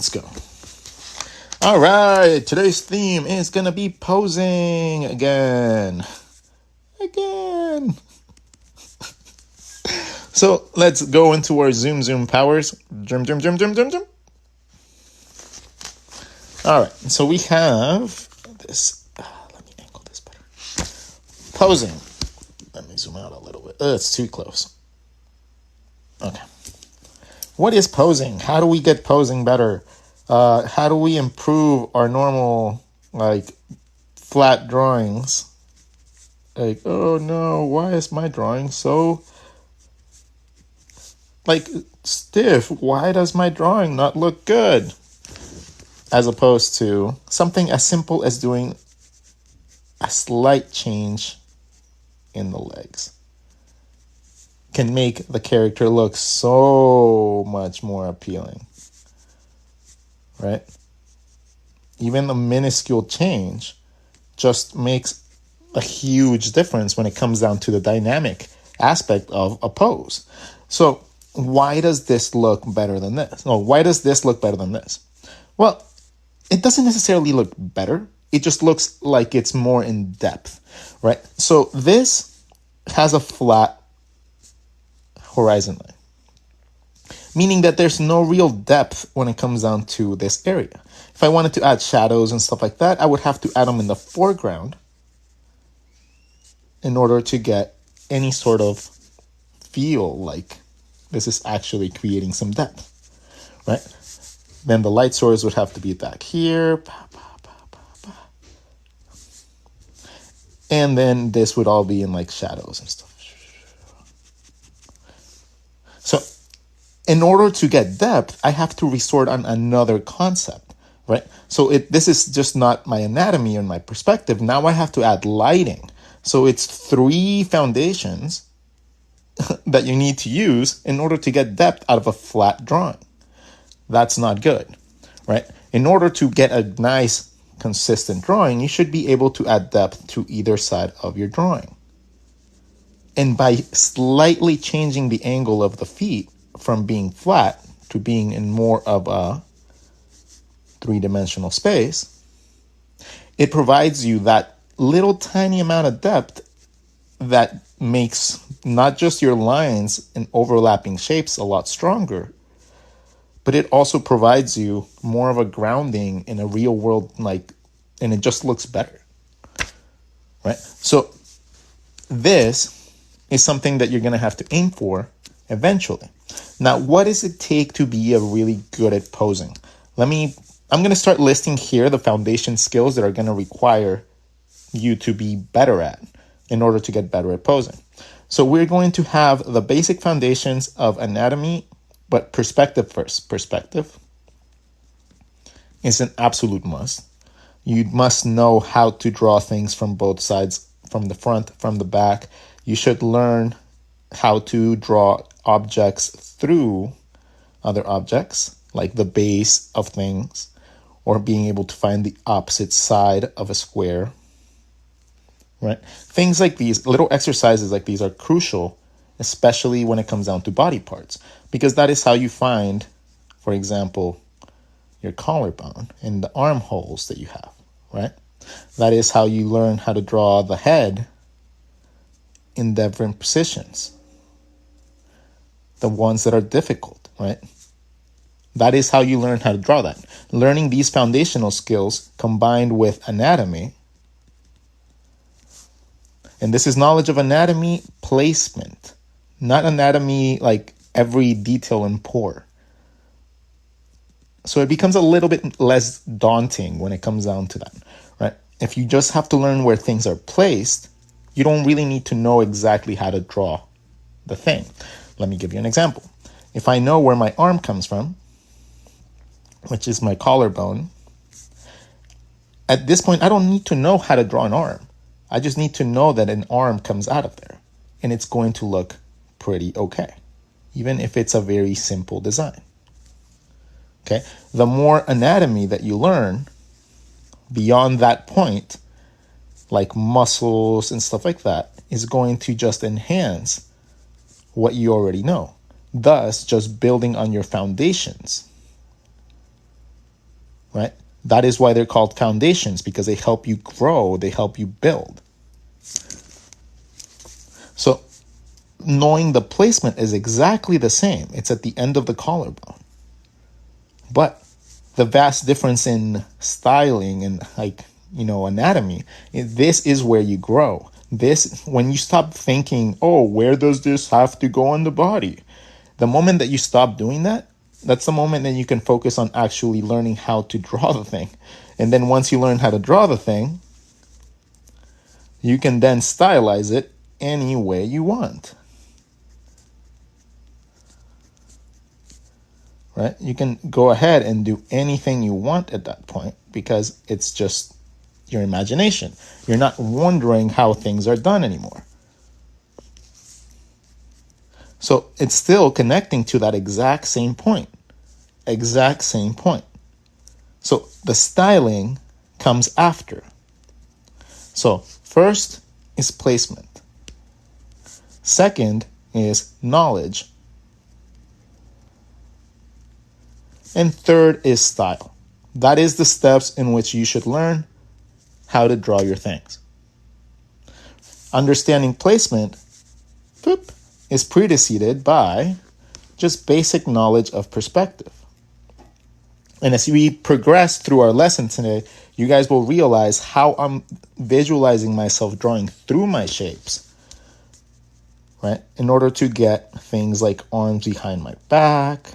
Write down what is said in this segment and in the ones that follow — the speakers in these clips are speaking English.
Let's go. All right, today's theme is gonna be posing again. So let's go into our zoom powers. Zoom. All right, so we have this. Let me angle this better. Posing. Let me zoom out a little bit. It's too close. Okay. What is posing? How do we get posing better? How do we improve our normal, flat drawings? Like, oh no, why is my drawing so, stiff? Why does my drawing not look good? As opposed to something as simple as doing a slight change in the legs can make the character look so much more appealing, right? Even a minuscule change just makes a huge difference when it comes down to the dynamic aspect of a pose. So why does this look better than this? Or why does this look better than this? Well, it doesn't necessarily look better. It just looks like it's more in depth, right? So this has a flat horizon line, meaning that there's no real depth when it comes down to this area. If I wanted to add shadows and stuff like that, I would have to add them in the foreground in order to get any sort of feel like this is actually creating some depth, right? Then the light source would have to be back here. And then this would all be in like shadows and stuff. So in order to get depth, I have to resort on another concept, right? So this is just not my anatomy or my perspective. Now I have to add lighting. So it's 3 foundations that you need to use in order to get depth out of a flat drawing. That's not good, right? In order to get a nice, consistent drawing, you should be able to add depth to either side of your drawing. And by slightly changing the angle of the feet from being flat to being in more of a 3-dimensional space, it provides you that little tiny amount of depth that makes not just your lines and overlapping shapes a lot stronger, but it also provides you more of a grounding in a real world, and it just looks better, right? So this is something that you're going to have to aim for eventually. Now, what does it take to be really good at posing? I'm going to start listing here the foundation skills that are going to require you to be better at in order to get better at posing. So we're going to have the basic foundations of anatomy, but perspective first. Perspective is an absolute must. You must know how to draw things from both sides, from the front, from the back. You should learn how to draw objects through other objects, like the base of things, or being able to find the opposite side of a square, right? Things like these, little exercises like these are crucial, especially when it comes down to body parts, because that is how you find, for example, your collarbone and the armholes that you have, right? That is how you learn how to draw the head in different positions, the ones that are difficult, right? That is how you learn how to draw that. Learning these foundational skills combined with anatomy, and this is knowledge of anatomy placement, not anatomy like every detail and pore. So it becomes a little bit less daunting when it comes down to that, right? If you just have to learn where things are placed, you don't really need to know exactly how to draw the thing. Let me give you an example. If I know where my arm comes from, which is my collarbone, at this point, I don't need to know how to draw an arm. I just need to know that an arm comes out of there, and it's going to look pretty okay, even if it's a very simple design. Okay, the more anatomy that you learn beyond that point, like muscles and stuff like that, is going to just enhance what you already know, thus just building on your foundations right? That is why they're called foundations, because they help you grow, they help you build. So knowing the placement is exactly the same. It's at the end of the collarbone. But the vast difference in styling and anatomy, this is where you grow. This, when you stop thinking, oh, where does this have to go on the body? The moment that you stop doing that, that's the moment that you can focus on actually learning how to draw the thing. And then once you learn how to draw the thing, you can then stylize it any way you want. Right? You can go ahead and do anything you want at that point because it's just your imagination. You're not wondering how things are done anymore. So it's still connecting to that exact same point. Exact same point. So the styling comes after. So first is placement. Second is knowledge. And third is style. That is the steps in which you should learn how to draw your things. Understanding placement is preceded by just basic knowledge of perspective. And as we progress through our lesson today, you guys will realize how I'm visualizing myself drawing through my shapes, right? In order to get things like arms behind my back.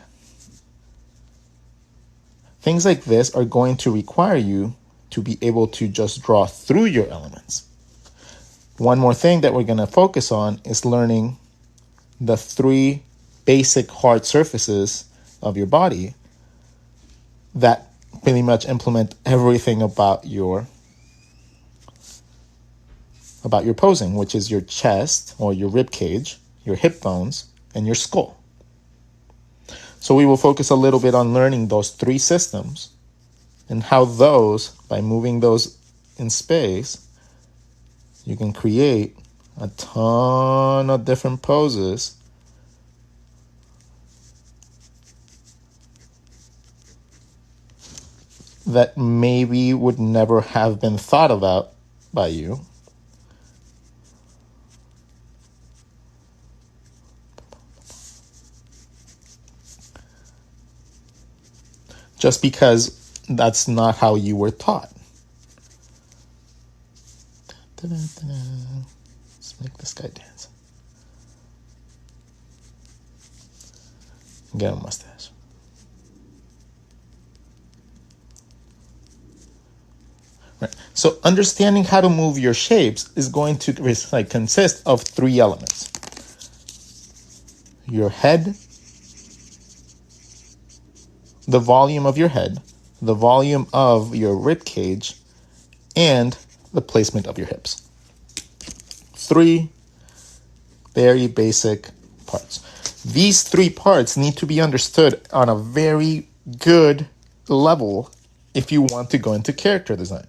Things like this are going to require you to be able to just draw through your elements. One more thing that we're going to focus on is learning the 3 basic hard surfaces of your body that pretty much implement everything about your posing, which is your chest or your rib cage, your hip bones, and your skull. So we will focus a little bit on learning those 3 systems and how those, by moving those in space, you can create a ton of different poses that maybe would never have been thought about by you. Just because that's not how you were taught. Let's make this guy dance. Get a mustache. Right. So understanding how to move your shapes is going to consist of 3 elements. Your head, the volume of your head, the volume of your rib cage, and the placement of your hips. 3 very basic parts. These 3 parts need to be understood on a very good level if you want to go into character design.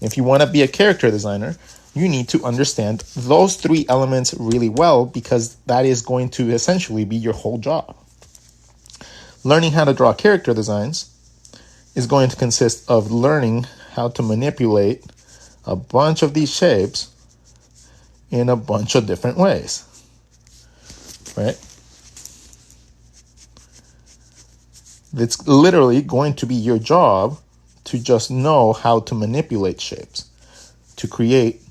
If you want to be a character designer, you need to understand those 3 elements really well because that is going to essentially be your whole job. Learning how to draw character designs is going to consist of learning how to manipulate a bunch of these shapes in a bunch of different ways, right? It's literally going to be your job to just know how to manipulate shapes to create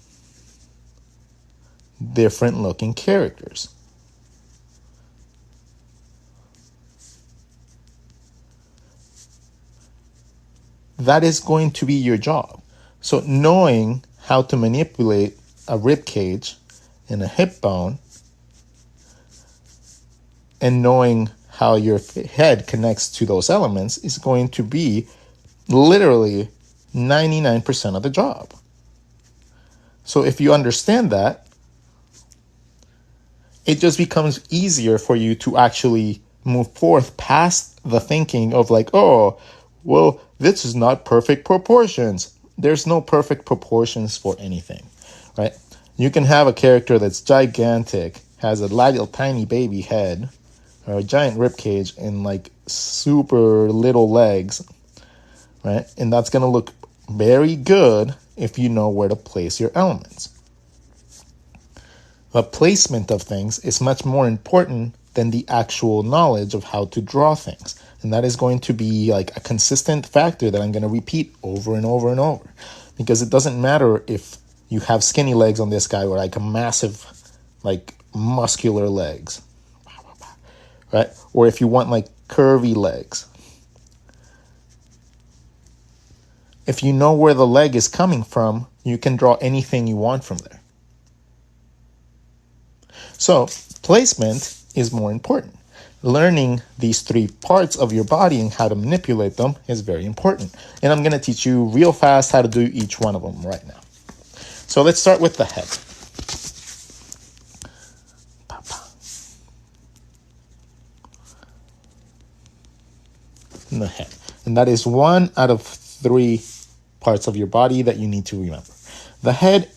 different looking characters. That is going to be your job. So knowing how to manipulate a rib cage and a hip bone and knowing how your head connects to those elements is going to be literally 99% of the job. So if you understand that, it just becomes easier for you to actually move forth past the thinking of like, oh, well, this is not perfect proportions. There's no perfect proportions for anything, right? You can have a character that's gigantic, has a little tiny baby head, or a giant rib cage and like super little legs, right? And that's going to look very good if you know where to place your elements. The placement of things is much more important than the actual knowledge of how to draw things. And that is going to be like a consistent factor that I'm going to repeat over and over and over. Because it doesn't matter if you have skinny legs on this guy or like a massive, like muscular legs, right? Or if you want like curvy legs. If you know where the leg is coming from, you can draw anything you want from there. So placement is more important. Learning these three parts of your body and how to manipulate them is very important. And I'm going to teach you real fast how to do each one of them right now. So let's start with the head. And the head. And that is one out of three parts of your body that you need to remember. The head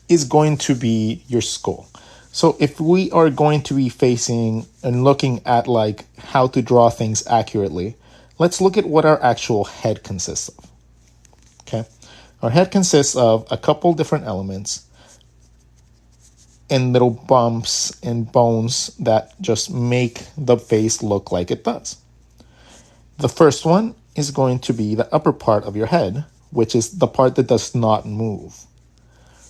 is going to be your skull. So if we are going to be facing and looking at like how to draw things accurately, let's look at what our actual head consists of. Okay. Our head consists of a couple different elements and little bumps and bones that just make the face look like it does. The first one is going to be the upper part of your head, which is the part that does not move.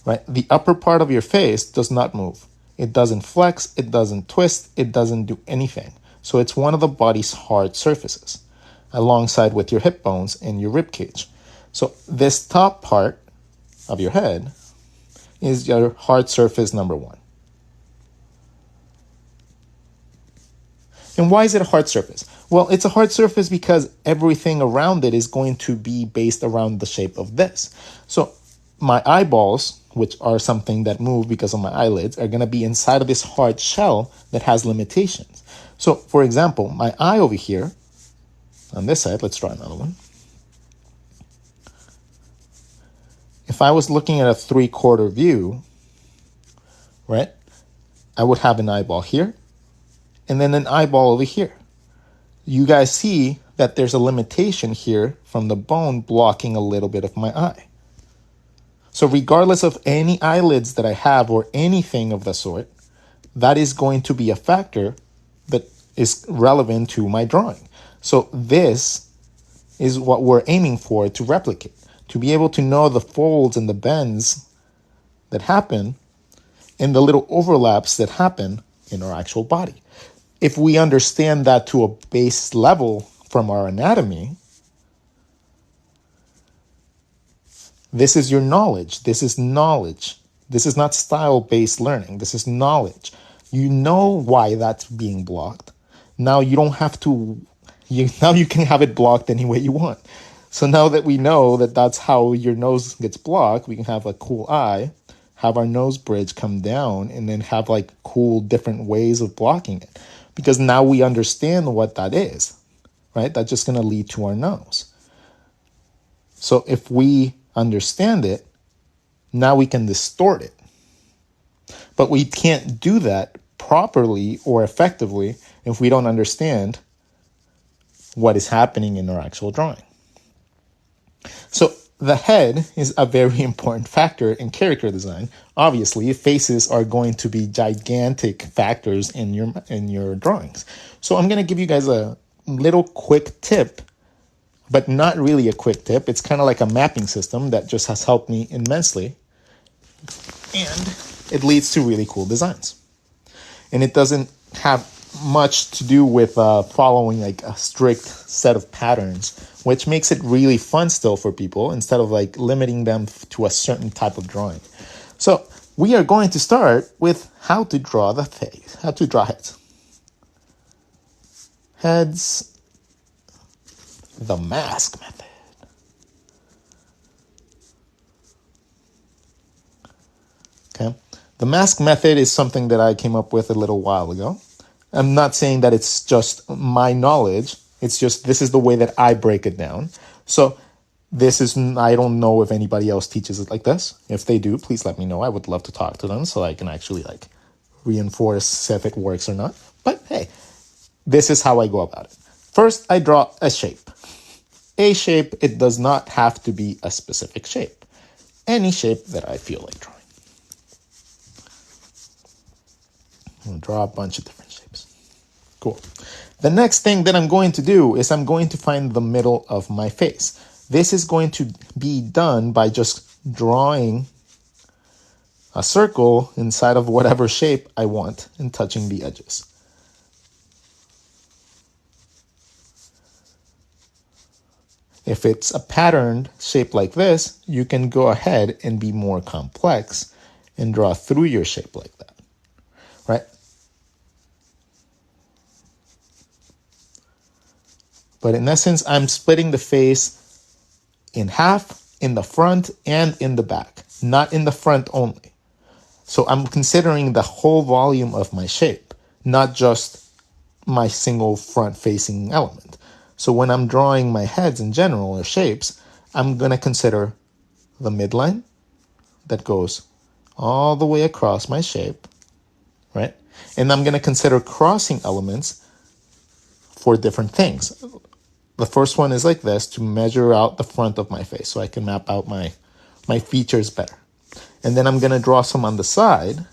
Right? The upper part of your face does not move. It doesn't flex, it doesn't twist, it doesn't do anything. So it's one of the body's hard surfaces, alongside with your hip bones and your rib cage. So this top part of your head is your hard surface number one. And why is it a hard surface? Well, it's a hard surface because everything around it is going to be based around the shape of this. So my eyeballs, which are something that move because of my eyelids, are going to be inside of this hard shell that has limitations. So, for example, my eye over here, on this side, let's try another one. If I was looking at a 3/4 view, right, I would have an eyeball here and then an eyeball over here. You guys see that there's a limitation here from the bone blocking a little bit of my eye. So regardless of any eyelids that I have or anything of the sort, that is going to be a factor that is relevant to my drawing. So this is what we're aiming for to replicate, to be able to know the folds and the bends that happen and the little overlaps that happen in our actual body. If we understand that to a base level from our anatomy, this is your knowledge. This is knowledge. This is not style-based learning. This is knowledge. You know why that's being blocked. Now you don't have to, now you can have it blocked any way you want. So now that we know that that's how your nose gets blocked, we can have a cool eye, have our nose bridge come down, and then have like cool different ways of blocking it. Because now we understand what that is, right? That's just going to lead to our nose. So if we understand it, now we can distort it. But we can't do that properly or effectively if we don't understand what is happening in our actual drawing. So the head is a very important factor in character design. Obviously, faces are going to be gigantic factors in your drawings. So I'm going to give you guys a little quick tip, but not really a quick tip. It's kind of like a mapping system that just has helped me immensely. And it leads to really cool designs. And it doesn't have much to do with following like a strict set of patterns, which makes it really fun still for people instead of like limiting them to a certain type of drawing. So we are going to start with how to draw the face, how to draw heads. Heads, the mask method. Okay. The mask method is something that I came up with a little while ago. I'm not saying that it's just my knowledge. It's just this is the way that I break it down. So this is, I don't know if anybody else teaches it like this. If they do, please let me know. I would love to talk to them so I can actually like reinforce if it works or not. But hey, this is how I go about it. First, I draw a shape. a shape, it does not have to be a specific shape. Any shape that I feel like drawing. I'm going to draw a bunch of different shapes. Cool. The next thing that I'm going to do is I'm going to find the middle of my face. This is going to be done by just drawing a circle inside of whatever shape I want and touching the edges. If it's a patterned shape like this, you can go ahead and be more complex and draw through your shape like that, right? But in essence, I'm splitting the face in half, in the front and in the back, not in the front only. So I'm considering the whole volume of my shape, not just my single front-facing element. So when I'm drawing my heads in general or shapes, I'm going to consider the midline that goes all the way across my shape, right? And I'm going to consider crossing elements for different things. The first one is like this, to measure out the front of my face so I can map out my features better. And then I'm going to draw some on the side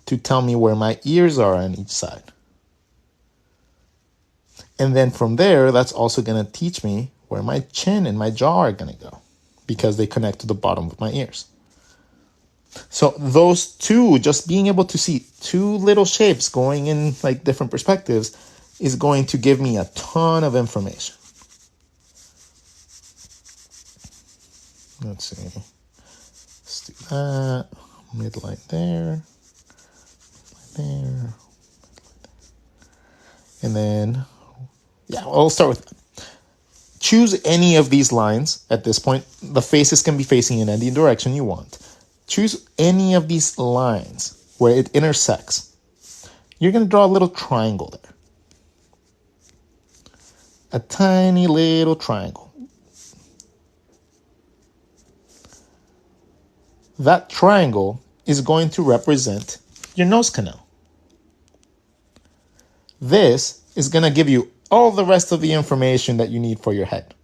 to tell me where my ears are on each side. And then from there, that's also going to teach me where my chin and my jaw are going to go because they connect to the bottom of my ears. So those two, just being able to see two little shapes going in like different perspectives is going to give me a ton of information. Let's see. Let's do that. Midline there. Midline there. And then, yeah, I'll start with that. Choose any of these lines at this point. The faces can be facing in any direction you want. Choose any of these lines where it intersects. You're going to draw a little triangle there. A tiny little triangle. That triangle is going to represent your nose canal. This is going to give you all the rest of the information that you need for your head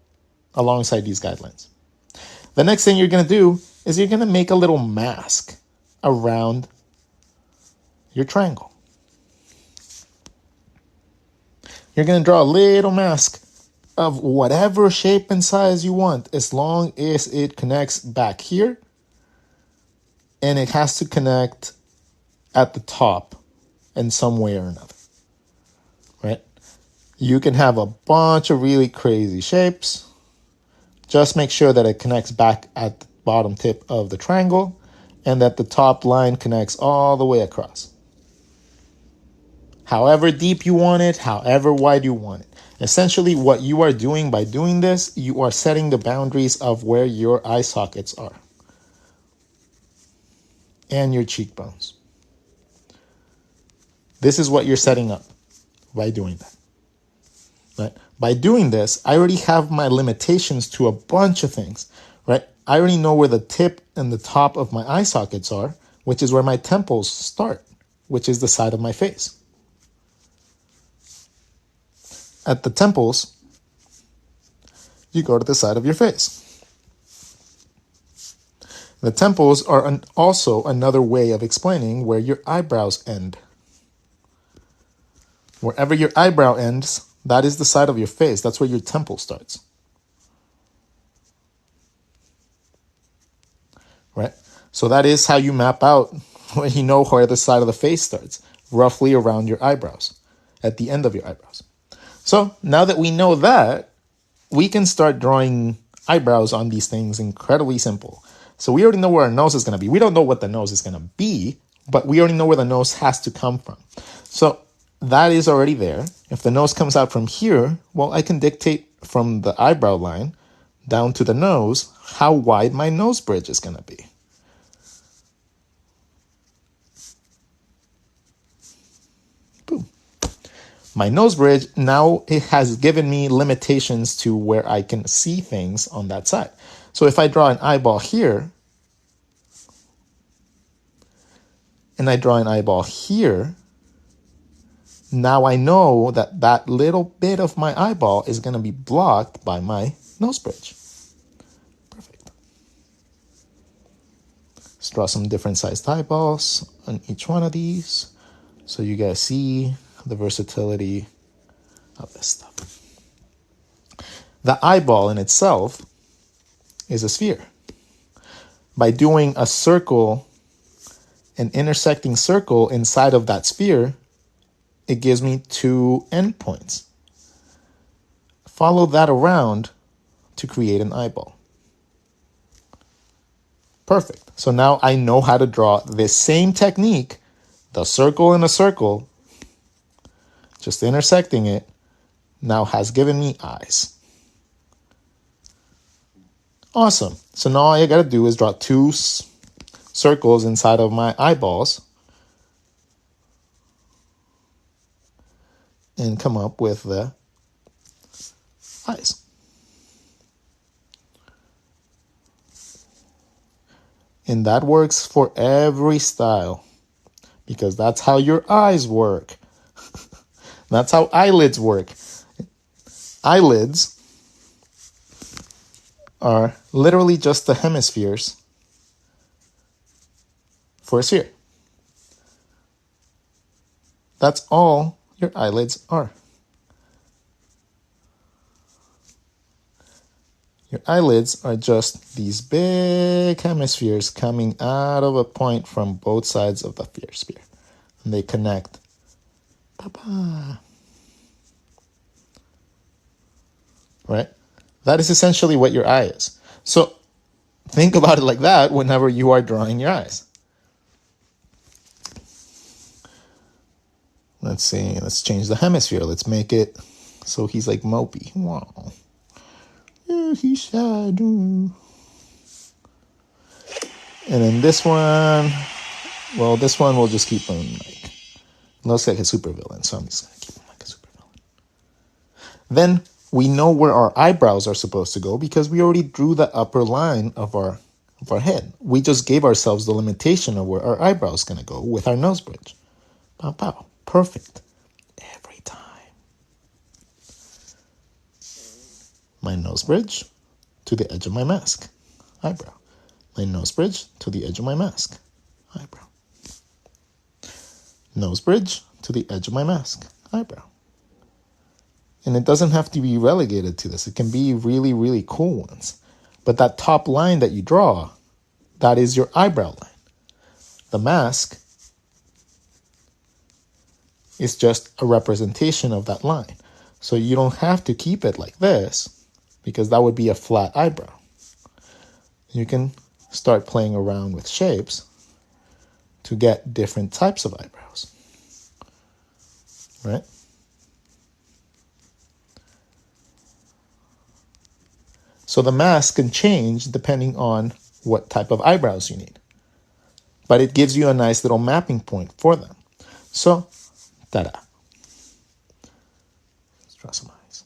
alongside these guidelines. The next thing you're going to do is you're going to make a little mask around your triangle. You're going to draw a little mask of whatever shape and size you want, as long as it connects back here and it has to connect at the top in some way or another, right? You can have a bunch of really crazy shapes. Just make sure that it connects back at the bottom tip of the triangle and that the top line connects all the way across. However deep you want it, however wide you want it. Essentially, what you are doing by doing this, you are setting the boundaries of where your eye sockets are and your cheekbones. This is what you're setting up by doing that. Right? By doing this, I already have my limitations to a bunch of things, right? I already know where the tip and the top of my eye sockets are, which is where my temples start, which is the side of my face. At the temples, you go to the side of your face. The temples are also another way of explaining where your eyebrows end. Wherever your eyebrow ends, that is the side of your face. That's where your temple starts. Right? So that is how you map out when you know where the side of the face starts, roughly around your eyebrows, at the end of your eyebrows. So now that we know that, we can start drawing eyebrows on these things incredibly simple. So we already know where our nose is going to be. We don't know what the nose is going to be, but we already know where the nose has to come from. So that is already there. If the nose comes out from here, well, I can dictate from the eyebrow line down to the nose how wide my nose bridge is going to be. Boom. My nose bridge, now it has given me limitations to where I can see things on that side. So if I draw an eyeball here, and I draw an eyeball here, Now I know that that little bit of my eyeball is going to be blocked by my nose bridge. Perfect. Let's draw some different sized eyeballs on each one of these so you guys see the versatility of this stuff. The eyeball in itself is a sphere. By doing a circle, an intersecting circle inside of that sphere, it gives me 2 endpoints. Follow that around to create an eyeball. Perfect. So now I know how to draw this same technique, the circle in a circle, just intersecting it, now has given me eyes. Awesome. So now all I got to do is draw 2 circles inside of my eyeballs and come up with the eyes. And that works for every style because that's how your eyes work. That's how eyelids work. Eyelids are literally just the hemispheres for a sphere. That's all your eyelids are. Your eyelids are just these big hemispheres coming out of a point from both sides of the sphere. And they connect. Papa. Right? That is essentially what your eye is. So think about it like that whenever you are drawing your eyes. Let's see. Let's change the hemisphere. Let's make it so he's like mopey. Wow. Yeah, he's sad. And then this one, well, this one we'll just keep him like, looks like a supervillain, so I'm just going to keep him like a supervillain. Then we know where our eyebrows are supposed to go because we already drew the upper line of our head. We just gave ourselves the limitation of where our eyebrow is going to go with our nose bridge. Pow, pow. Perfect. Every time. My nose bridge to the edge of my mask. Eyebrow. My nose bridge to the edge of my mask. Eyebrow. Nose bridge to the edge of my mask. Eyebrow. And it doesn't have to be relegated to this. It can be really, really cool ones. But that top line that you draw, that is your eyebrow line. The mask is just a representation of that line. So you don't have to keep it like this because that would be a flat eyebrow. You can start playing around with shapes to get different types of eyebrows. Right? So the mask can change depending on what type of eyebrows you need. But it gives you a nice little mapping point for them. So, ta-da. Let's draw some eyes.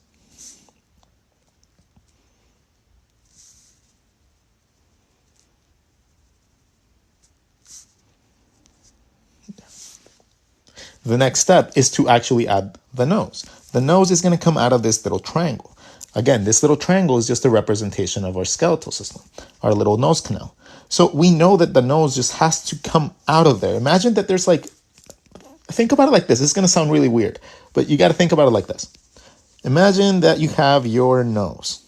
The next step is to actually add the nose. The nose is going to come out of this little triangle. Again, this little triangle is just a representation of our skeletal system, our little nose canal. So we know that the nose just has to come out of there. Imagine that there's like, think about it like this. It's going to sound really weird, but you got to think about it like this. Imagine that you have your nose,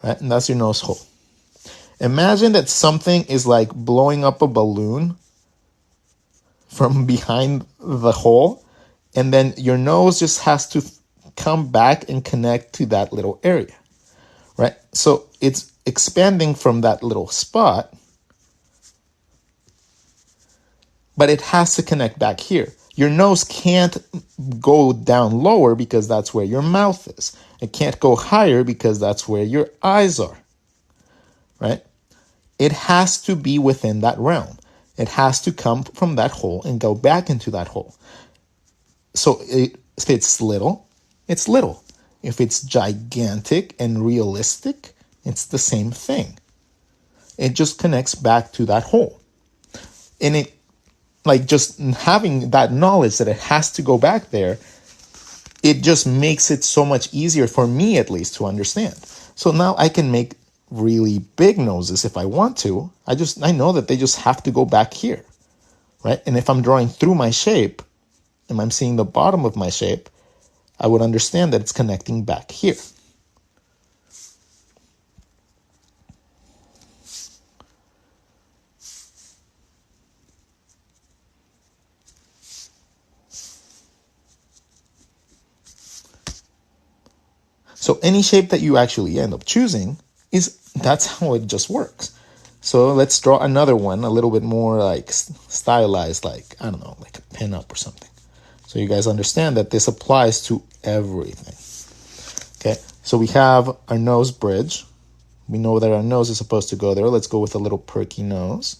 right? And that's your nose hole. Imagine that something is like blowing up a balloon from behind the hole, and then your nose just has to come back and connect to that little area, right? So it's expanding from that little spot, but it has to connect back here. Your nose can't go down lower because that's where your mouth is. It can't go higher because that's where your eyes are, right? It has to be within that realm. It has to come from that hole and go back into that hole. So if it's little, it's little. If it's gigantic and realistic, it's the same thing. It just connects back to that hole. And like just having that knowledge that it has to go back there, it just makes it so much easier for me at least to understand. So now I can make really big noses if I want to. I know that they just have to go back here, right? And if I'm drawing through my shape and I'm seeing the bottom of my shape, I would understand that it's connecting back here. So any shape that you actually end up choosing that's how it just works. So let's draw another one, a little bit more like stylized, like, I don't know, like a pin-up or something. So you guys understand that this applies to everything. Okay, so we have our nose bridge. We know that our nose is supposed to go there. Let's go with a little perky nose.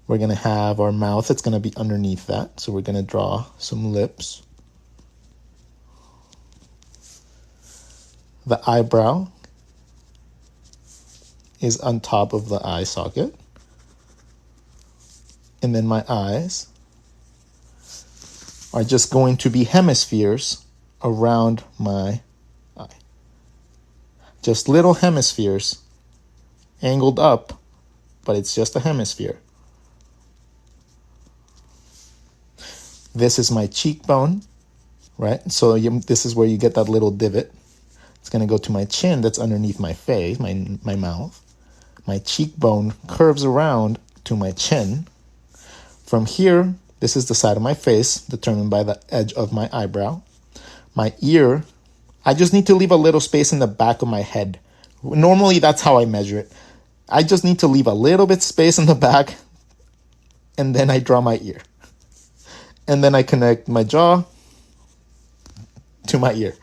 We're going to have our mouth. It's going to be underneath that. So we're going to draw some lips. The eyebrow is on top of the eye socket. And then my eyes are just going to be hemispheres around my eye. Just little hemispheres angled up, but it's just a hemisphere. This is my cheekbone, right? So this is where you get that little divot. It's going to go to my chin that's underneath my face, my mouth. My cheekbone curves around to my chin. From here, this is the side of my face, determined by the edge of my eyebrow. My ear, I just need to leave a little space in the back of my head. Normally, that's how I measure it. I just need to leave a little bit space in the back, and then I draw my ear. And then I connect my jaw to my ear.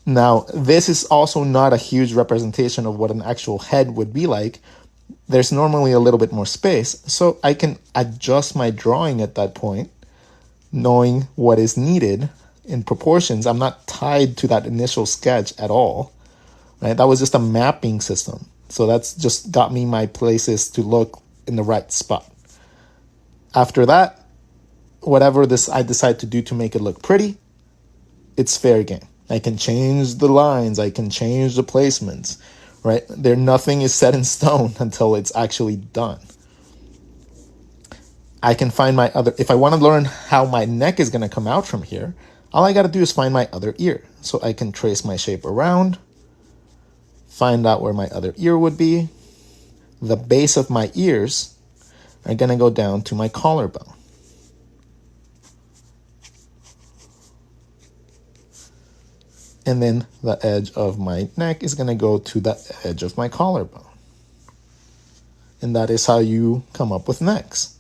Now, this is also not a huge representation of what an actual head would be like. There's normally a little bit more space, so I can adjust my drawing at that point, knowing what is needed in proportions. I'm not tied to that initial sketch at all, right? That was just a mapping system. So that's just got me my places to look in the right spot. After that, whatever I decide to do to make it look pretty, it's fair game. I can change the lines. I can change the placements, right? Nothing is set in stone until it's actually done. I can find my other, if I want to learn how my neck is going to come out from here, all I got to do is find my other ear. So I can trace my shape around, find out where my other ear would be. The base of my ears are going to go down to my collarbone. And then the edge of my neck is going to go to the edge of my collarbone. And that is how you come up with necks.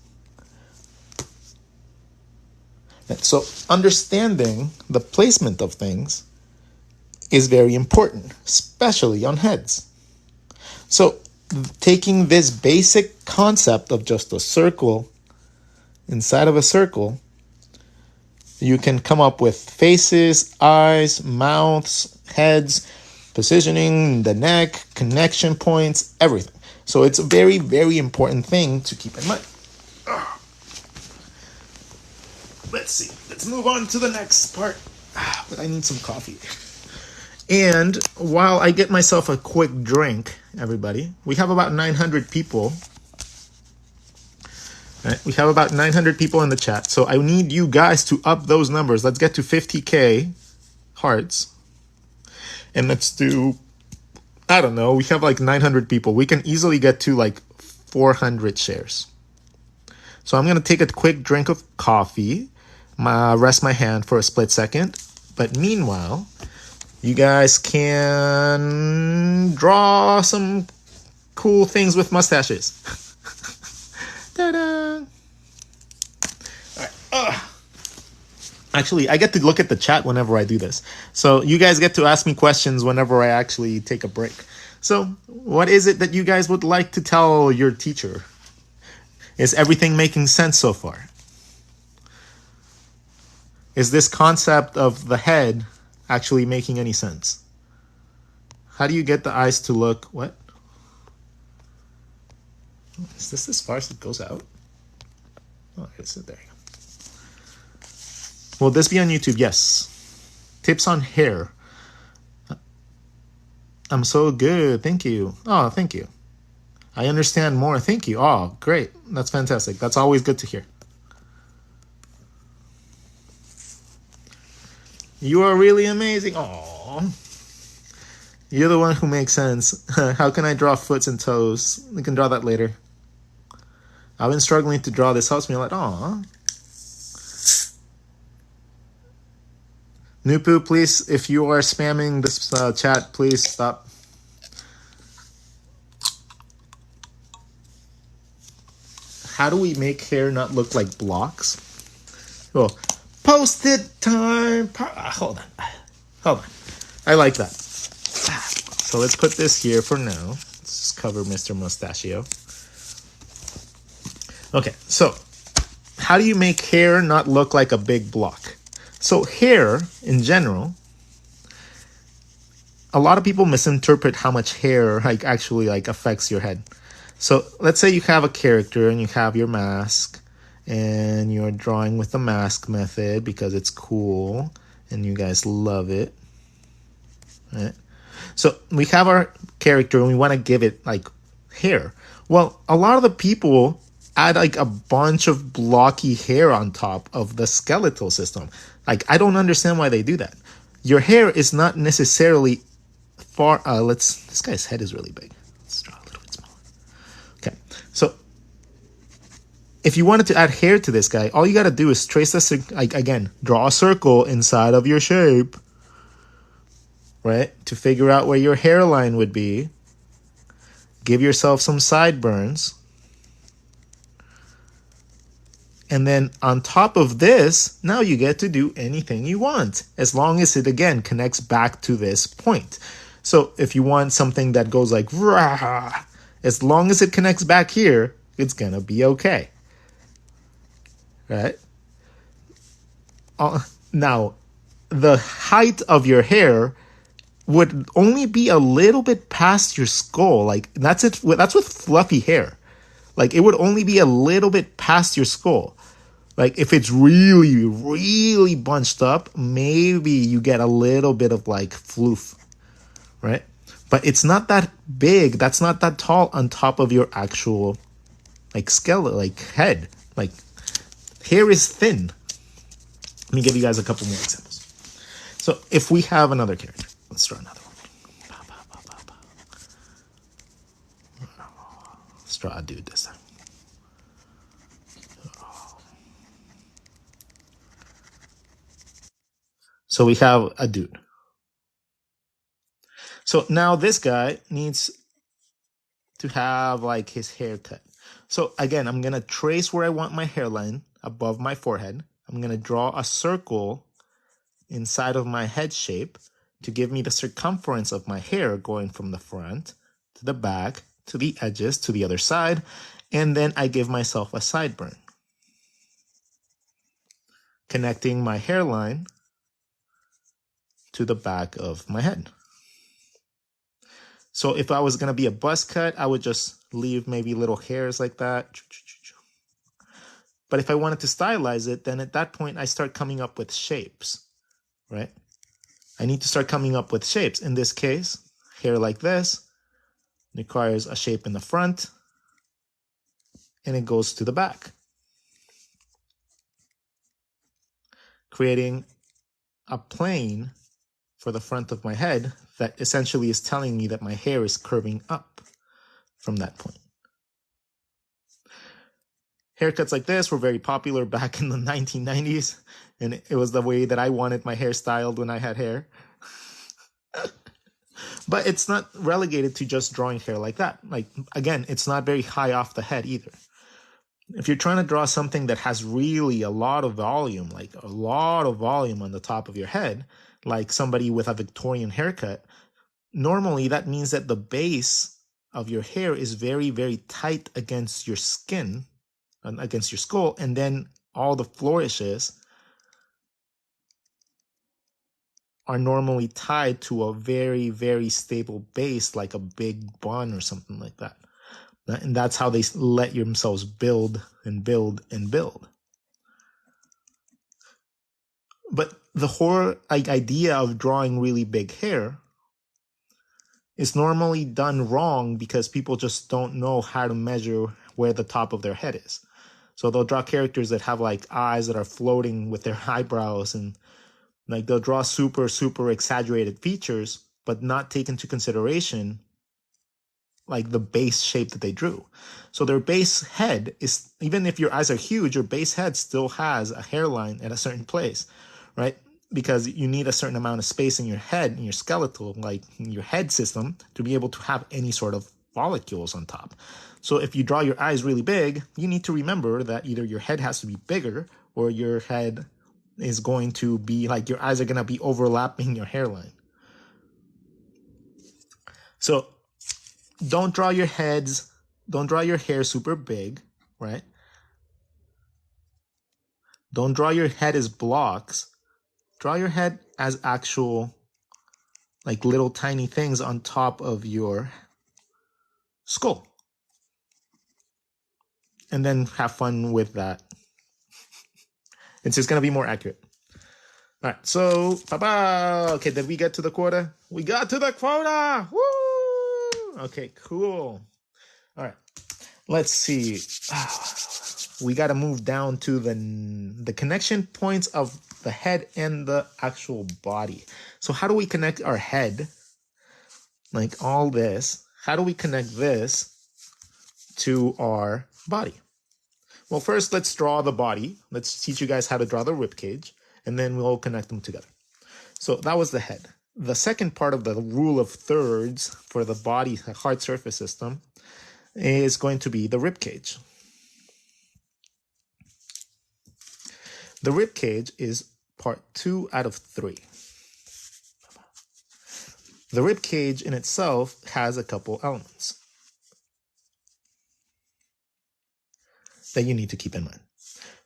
And so understanding the placement of things is very important, especially on heads. So taking this basic concept of just a circle inside of a circle, you can come up with faces, eyes, mouths, heads, positioning, the neck, connection points, everything. So it's a very, very important thing to keep in mind. Let's see. Let's move on to the next part. But I need some coffee. And while I get myself a quick drink, everybody, we have about 900 people. Right, we have about 900 people in the chat, so I need you guys to up those numbers. Let's get to 50K hearts. And let's do, I don't know, we have like 900 people. We can easily get to like 400 shares. So I'm going to take a quick drink of coffee, rest my hand for a split second. But meanwhile, you guys can draw some cool things with mustaches. Ta-da! All right. Actually, I get to look at the chat whenever I do this. So you guys get to ask me questions whenever I actually take a break. So what is it that you guys would like to tell your teacher? Is everything making sense so far? Is this concept of the head actually making any sense? How do you get the eyes to look? What? Is this as far as it goes out? Oh, there you go. Will this be on YouTube? Yes. Tips on hair. I'm so good. Thank you. Oh, thank you. I understand more. Thank you. Oh, great. That's fantastic. That's always good to hear. You are really amazing. Oh, you're the one who makes sense. How can I draw foots and toes? We can draw that later. I've been struggling to draw this. Helps me a lot. Aw. Nupu, please, if you are spamming this chat, please stop. How do we make hair not look like blocks? Oh, post-it time. Hold on. I like that. So let's put this here for now. Let's just cover Mr. Mustachio. Okay, so how do you make hair not look like a big block? So hair, in general, a lot of people misinterpret how much hair actually affects your head. So let's say you have a character and you have your mask and you're drawing with the mask method because it's cool and you guys love it, right? So we have our character and we want to give it hair. Well, a lot of the people add a bunch of blocky hair on top of the skeletal system. I don't understand why they do that. Your hair is not necessarily far. This guy's head is really big. Let's draw a little bit smaller. Okay, so if you wanted to add hair to this guy, all you got to do is trace this, again, draw a circle inside of your shape, right? To figure out where your hairline would be. Give yourself some sideburns. And then on top of this, now you get to do anything you want, as long as it, again, connects back to this point. So if you want something that goes like, rah, as long as it connects back here, it's going to be okay. Right? Now, the height of your hair would only be a little bit past your skull. That's it. That's with fluffy hair. It would only be a little bit past your skull. If it's really, really bunched up, maybe you get a little bit of floof, right? But it's not that big. That's not that tall on top of your actual skeleton, head. Hair is thin. Let me give you guys a couple more examples. So if we have another character, let's draw another one. Let's draw a dude this time. So we have a dude. So now this guy needs to have his haircut. So again, I'm going to trace where I want my hairline above my forehead. I'm going to draw a circle inside of my head shape to give me the circumference of my hair going from the front to the back to the edges to the other side. And then I give myself a sideburn, connecting my hairline to the back of my head. So if I was going to be a buzz cut, I would just leave maybe little hairs like that. But if I wanted to stylize it, then at that point, I start coming up with shapes, right? I need to start coming up with shapes. In this case, hair like this requires a shape in the front, and it goes to the back, creating a plane for the front of my head that essentially is telling me that my hair is curving up from that point. Haircuts like this were very popular back in the 1990s, and it was the way that I wanted my hair styled when I had hair. But it's not relegated to just drawing hair like that. Again, it's not very high off the head either. If you're trying to draw something that has really a lot of volume, a lot of volume on the top of your head, like somebody with a Victorian haircut, normally that means that the base of your hair is very, very tight against your skin, against your skull, and then all the flourishes are normally tied to a very, very stable base, like a big bun or something like that. And that's how they let themselves build and build and build. But the whole idea of drawing really big hair is normally done wrong because people just don't know how to measure where the top of their head is. So they'll draw characters that have like eyes that are floating with their eyebrows, and like they'll draw super, super exaggerated features, but not take into consideration like the base shape that they drew. So their base head is, even if your eyes are huge, your base head still has a hairline at a certain place, right? Because you need a certain amount of space in your head, in your skeletal, like in your head system, to be able to have any sort of follicles on top. So if you draw your eyes really big, you need to remember that either your head has to be bigger or your head is going to be like your eyes are going to be overlapping your hairline. So don't draw your hair super big, right? Don't draw your head as blocks. Draw your head as actual, like little tiny things on top of your skull. And then have fun with that. It's just going to be more accurate. All right, so, bye-bye. Okay, did we get to the quota? We got to the quota! Woo! Okay, cool. All right, let's see. We got to move down to the connection points of the head and the actual body. So how do we connect our head, like all this? How do we connect this to our body? Well, first, let's draw the body. Let's teach you guys how to draw the rib cage, and then we'll connect them together. So that was the head. The second part of the rule of thirds for the body, the hard surface system, is going to be the rib cage. The rib cage is part 2 out of 3. The rib cage in itself has a couple elements that you need to keep in mind.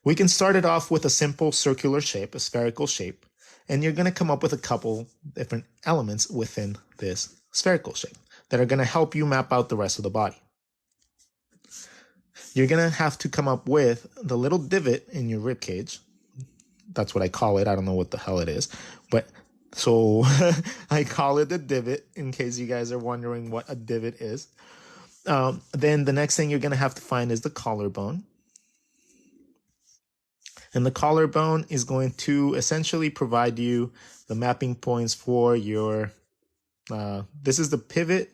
We can start it off with a simple circular shape, a spherical shape, and you're going to come up with a couple different elements within this spherical shape that are going to help you map out the rest of the body. You're going to have to come up with the little divot in your rib cage. That's what I call it. I don't know what the hell it is, but so I call it the divot in case you guys are wondering what a divot is. Then the next thing you're going to have to find is the collarbone. And the collarbone is going to essentially provide you the mapping points for your, this is the pivot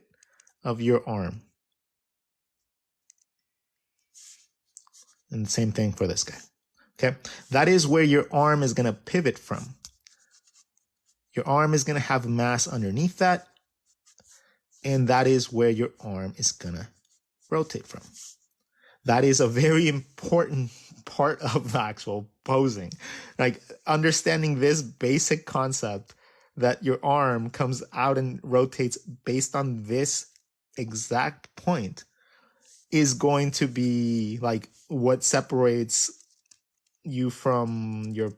of your arm. And same thing for this guy. Okay, that is where your arm is going to pivot from. Your arm is going to have mass underneath that. And that is where your arm is going to rotate from. That is a very important part of the actual posing. Like understanding this basic concept that your arm comes out and rotates based on this exact point is going to be like what separates you from your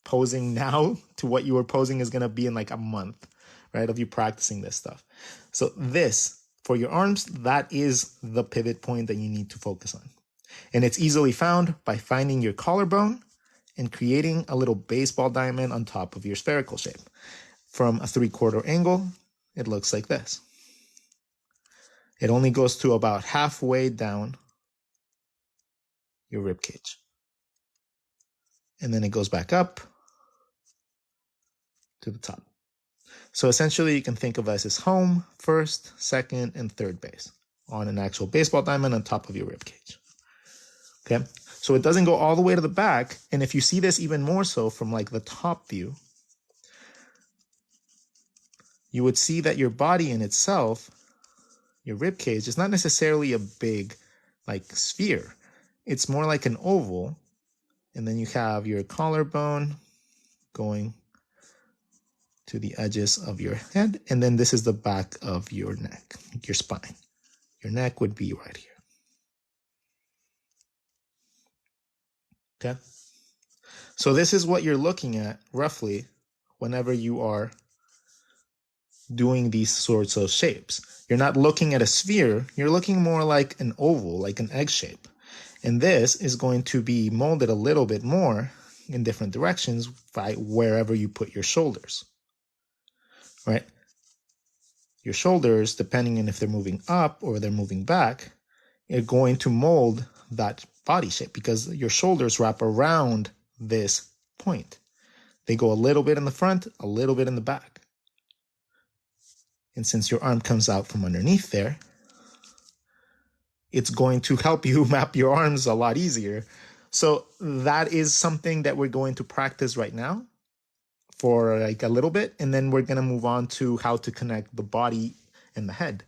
posing now to what you were posing is going to be in like a month, right? Of you practicing this stuff. So this, for your arms, that is the pivot point that you need to focus on. And it's easily found by finding your collarbone and creating a little baseball diamond on top of your spherical shape. From a 3/4 angle, it looks like this. It only goes to about halfway down your rib cage. And then it goes back up to the top. So essentially, you can think of it as home, first, second, and third base on an actual baseball diamond on top of your rib cage. Okay, so it doesn't go all the way to the back. And if you see this even more so from like the top view, you would see that your body in itself, your rib cage, is not necessarily a big like sphere. It's more like an oval. And then you have your collarbone going to the edges of your head. And then this is the back of your neck, your spine. Your neck would be right here. Okay. So this is what you're looking at roughly whenever you are doing these sorts of shapes. You're not looking at a sphere, you're looking more like an oval, like an egg shape. And this is going to be molded a little bit more in different directions by wherever you put your shoulders, right? Your shoulders, depending on if they're moving up or they're moving back, are going to mold that body shape because your shoulders wrap around this point. They go a little bit in the front, a little bit in the back. And since your arm comes out from underneath there, it's going to help you map your arms a lot easier. So that is something that we're going to practice right now for like a little bit. And then we're going to move on to how to connect the body and the head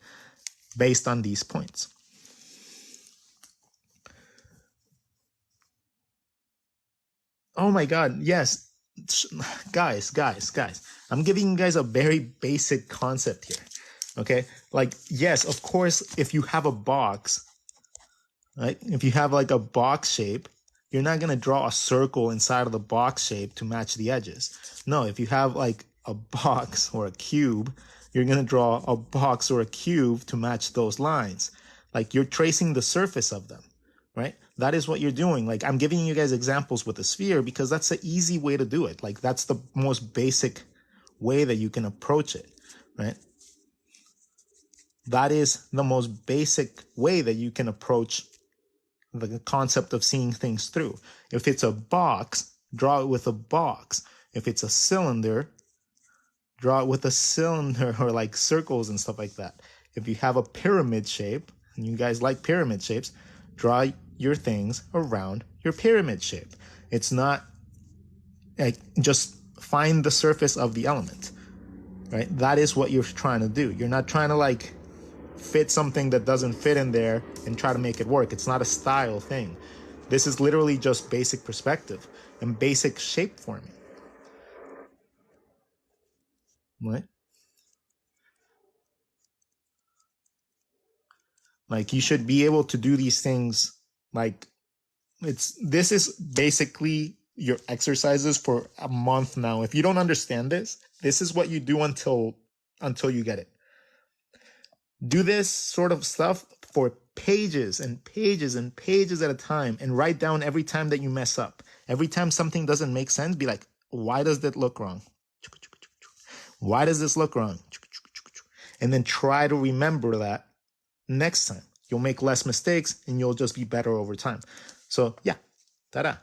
based on these points. Oh my God. Yes. Guys. I'm giving you guys a very basic concept here. Okay. Like, yes, of course, if you have a box, right? If you have like a box shape, you're not going to draw a circle inside of the box shape to match the edges. No, if you have like a box or a cube, you're going to draw a box or a cube to match those lines. Like you're tracing the surface of them, right? That is what you're doing. Like I'm giving you guys examples with a sphere because that's the easy way to do it. Like that's the most basic way that you can approach it, right? That is the most basic way that you can approach the concept of seeing things through. If it's a box, draw it with a box. If it's a cylinder, draw it with a cylinder or like circles and stuff like that. If you have a pyramid shape, and you guys like pyramid shapes, draw your things around your pyramid shape. It's not like just find the surface of the element, right? That is what you're trying to do. You're not trying to like fit something that doesn't fit in there and try to make it work. It's not a style thing. This is literally just basic perspective and basic shape forming, right? Like you should be able to do these things. Like this is basically your exercises for a month now. If you don't understand this is what you do until you get it. Do this sort of stuff for pages and pages and pages at a time and write down every time that you mess up. Every time something doesn't make sense, be like, why does that look wrong? Why does this look wrong? And then try to remember that next time. You'll make less mistakes and you'll just be better over time. So yeah, ta-da.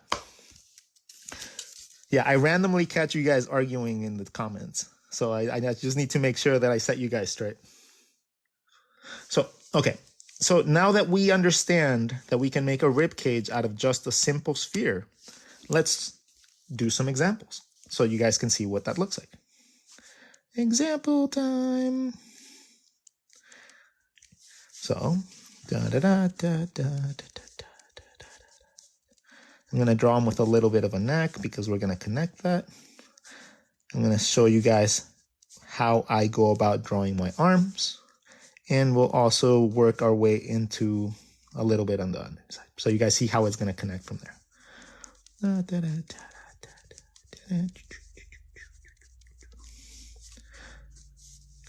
Yeah, I randomly catch you guys arguing in the comments. So I just need to make sure that I set you guys straight. So, okay. So now that we understand that we can make a rib cage out of just a simple sphere, let's do some examples so you guys can see what that looks like. Example time. So, I'm going to draw them with a little bit of a neck because we're going to connect that. I'm going to show you guys how I go about drawing my arms. And we'll also work our way into a little bit on the other side. So you guys see how it's going to connect from there.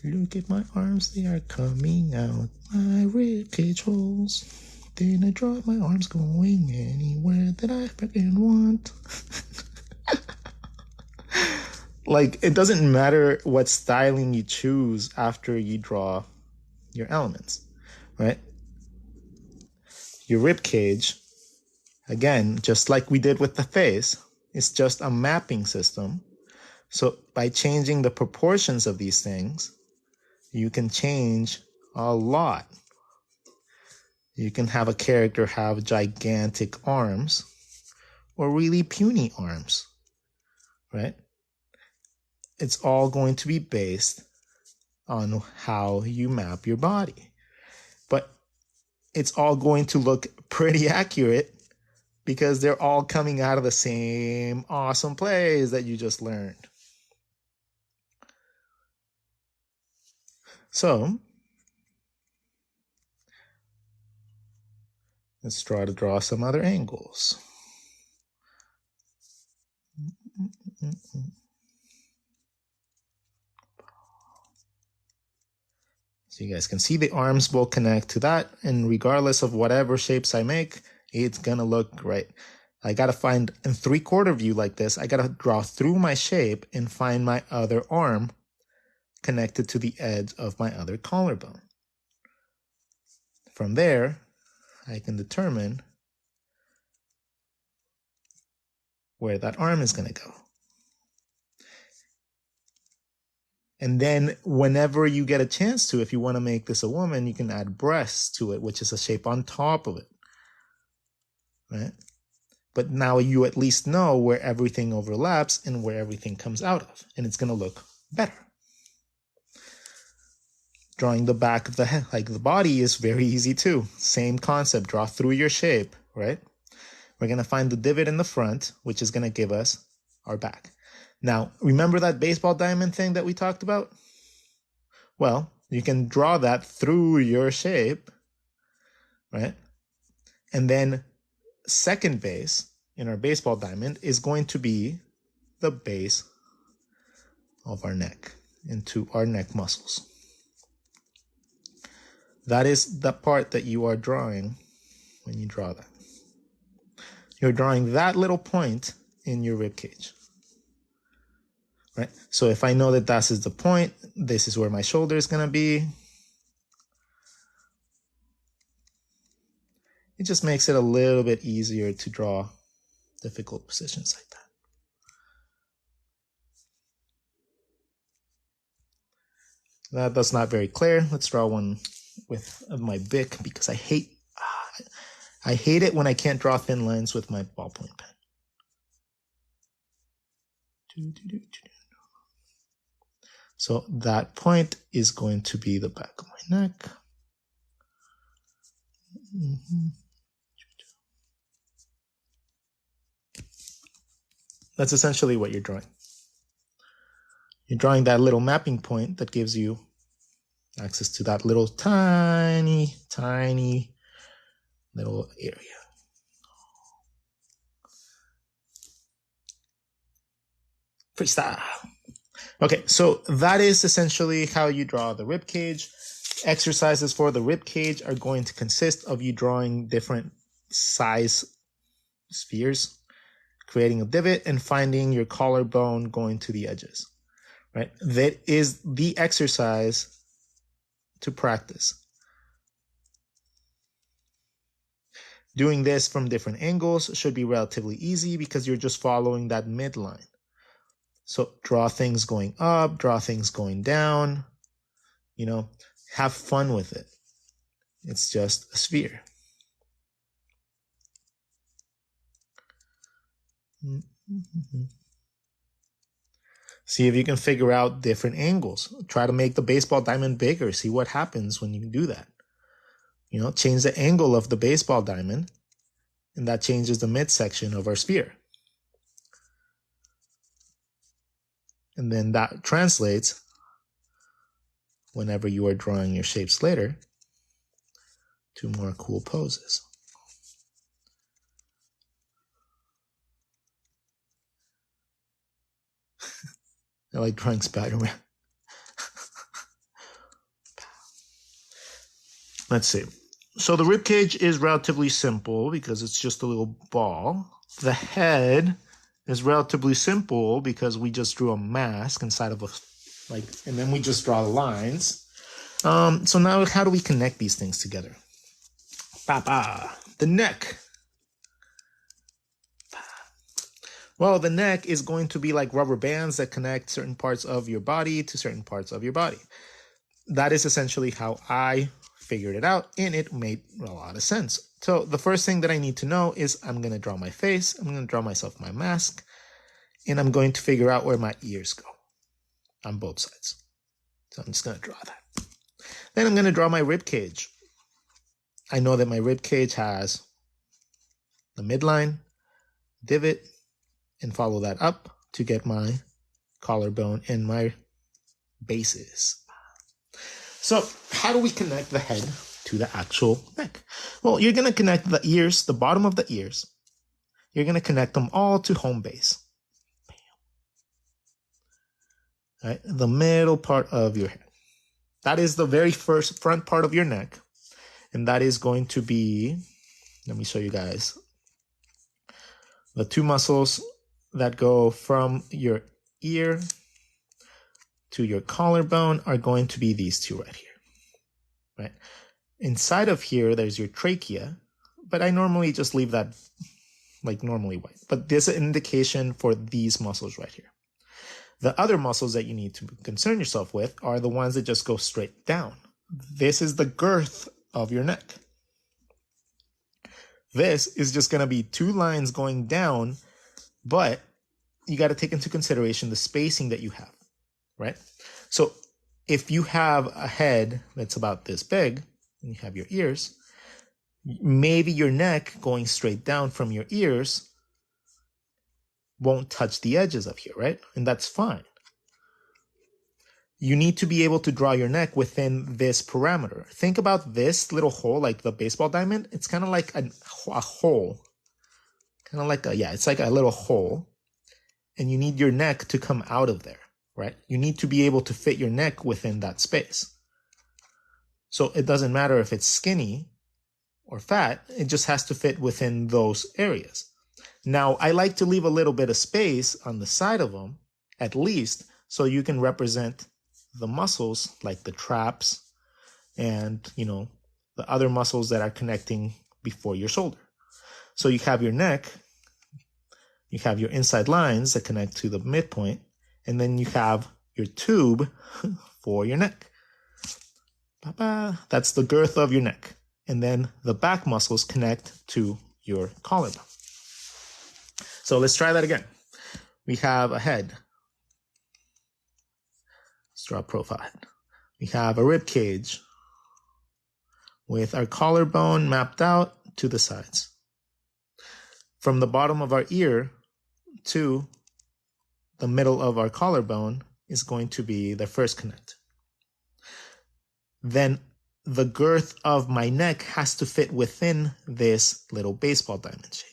Look at my arms, they are coming out my ribcage holes. Then I draw my arms going anywhere that I freaking want. Like, it doesn't matter what styling you choose after you draw your elements, right? Your rib cage, again, just like we did with the face, is just a mapping system. So by changing the proportions of these things, you can change a lot. You can have a character have gigantic arms or really puny arms, right? It's all going to be based on how you map your body. But it's all going to look pretty accurate because they're all coming out of the same awesome plays that you just learned. So let's try to draw some other angles. So you guys can see the arms will connect to that, and regardless of whatever shapes I make, it's gonna look great. I gotta find in 3/4 view like this, I gotta draw through my shape and find my other arm connected to the edge of my other collarbone. From there, I can determine where that arm is gonna go. And then whenever you get a chance to, if you want to make this a woman, you can add breasts to it, which is a shape on top of it, right? But now you at least know where everything overlaps and where everything comes out of, and it's going to look better. Drawing the back of the head, like the body, is very easy too. Same concept, draw through your shape, right? We're going to find the divot in the front, which is going to give us our back. Now, remember that baseball diamond thing that we talked about? Well, you can draw that through your shape, right? And then second base in our baseball diamond is going to be the base of our neck into our neck muscles. That is the part that you are drawing when you draw that. You're drawing that little point in your rib cage. Right? So if I know that this is the point, this is where my shoulder is going to be. It just makes it a little bit easier to draw difficult positions like that. That's not very clear. Let's draw one with my Bic because I hate it when I can't draw thin lines with my ballpoint pen. So that point is going to be the back of my neck. That's essentially what you're drawing. You're drawing that little mapping point that gives you access to that little tiny, tiny little area. Freestyle. Okay, so that is essentially how you draw the rib cage. Exercises for the rib cage are going to consist of you drawing different size spheres, creating a divot, and finding your collarbone going to the edges, right? That is the exercise to practice. Doing this from different angles should be relatively easy because you're just following that midline. So draw things going up, draw things going down, have fun with it. It's just a sphere. See if you can figure out different angles. Try to make the baseball diamond bigger. See what happens when you do that. Change the angle of the baseball diamond, and that changes the midsection of our sphere. And then that translates, whenever you are drawing your shapes later, to more cool poses. I like drawing Spider-Man. Let's see. So the rib cage is relatively simple because it's just a little ball. The head is relatively simple because we just drew a mask inside of and then we just draw the lines. So now how do we connect these things together? The neck. Well, the neck is going to be like rubber bands that connect certain parts of your body to certain parts of your body. That is essentially how I figured it out, and it made a lot of sense. So the first thing that I need to know is I'm going to draw my face, I'm going to draw myself my mask, and I'm going to figure out where my ears go on both sides. So I'm just going to draw that. Then I'm going to draw my rib cage. I know that my rib cage has the midline, divot, and follow that up to get my collarbone and my bases. So how do we connect the head to the actual neck? Well, you're going to connect the ears, the bottom of the ears. You're going to connect them all to home base. Bam. Right? The middle part of your head. That is the very first front part of your neck. And that is going to be, let me show you guys. The two muscles that go from your ear to your collarbone are going to be these two right here, right? Inside of here, there's your trachea, but I normally just leave that like normally white. But there's an indication for these muscles right here. The other muscles that you need to concern yourself with are the ones that just go straight down. This is the girth of your neck. This is just going to be two lines going down, but you got to take into consideration the spacing that you have, right? So if you have a head that's about this big, and you have your ears, maybe your neck going straight down from your ears won't touch the edges of here, right? And that's fine. You need to be able to draw your neck within this parameter. Think about this little hole, like the baseball diamond. It's kind of like a hole. Kind of like it's like a little hole. And you need your neck to come out of there, right? You need to be able to fit your neck within that space. So it doesn't matter if it's skinny or fat, it just has to fit within those areas. Now, I like to leave a little bit of space on the side of them, at least, so you can represent the muscles like the traps and, the other muscles that are connecting before your shoulder. So you have your neck, you have your inside lines that connect to the midpoint, and then you have your tube for your neck. That's the girth of your neck. And then the back muscles connect to your collarbone. So let's try that again. We have a head. Let's draw a profile head. We have a rib cage with our collarbone mapped out to the sides. From the bottom of our ear to the middle of our collarbone is going to be the first connect. Then the girth of my neck has to fit within this little baseball diamond shape.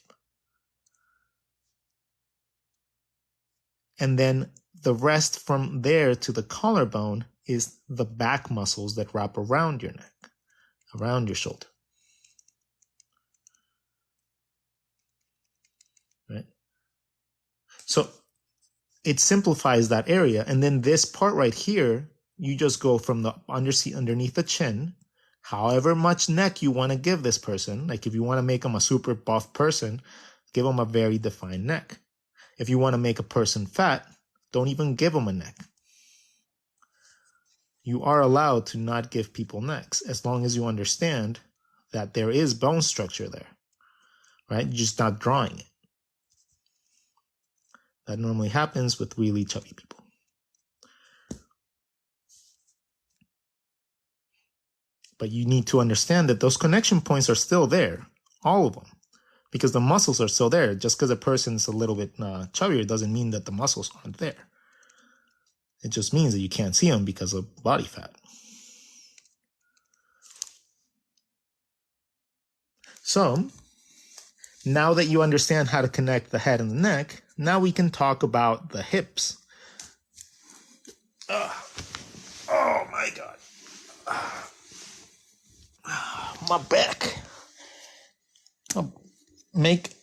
And then the rest from there to the collarbone is the back muscles that wrap around your neck, around your shoulder. Right? So it simplifies that area. And then this part right here, you just go from the underneath the chin, however much neck you want to give this person. Like if you want to make them a super buff person, give them a very defined neck. If you want to make a person fat, don't even give them a neck. You are allowed to not give people necks as long as you understand that there is bone structure there, right? You're just not drawing it. That normally happens with really chubby people. But you need to understand that those connection points are still there, all of them, because the muscles are still there. Just because a person's a little bit chubbier doesn't mean that the muscles aren't there. It just means that you can't see them because of body fat. So now that you understand how to connect the head and the neck, now we can talk about the hips. Oh my God. My back. Make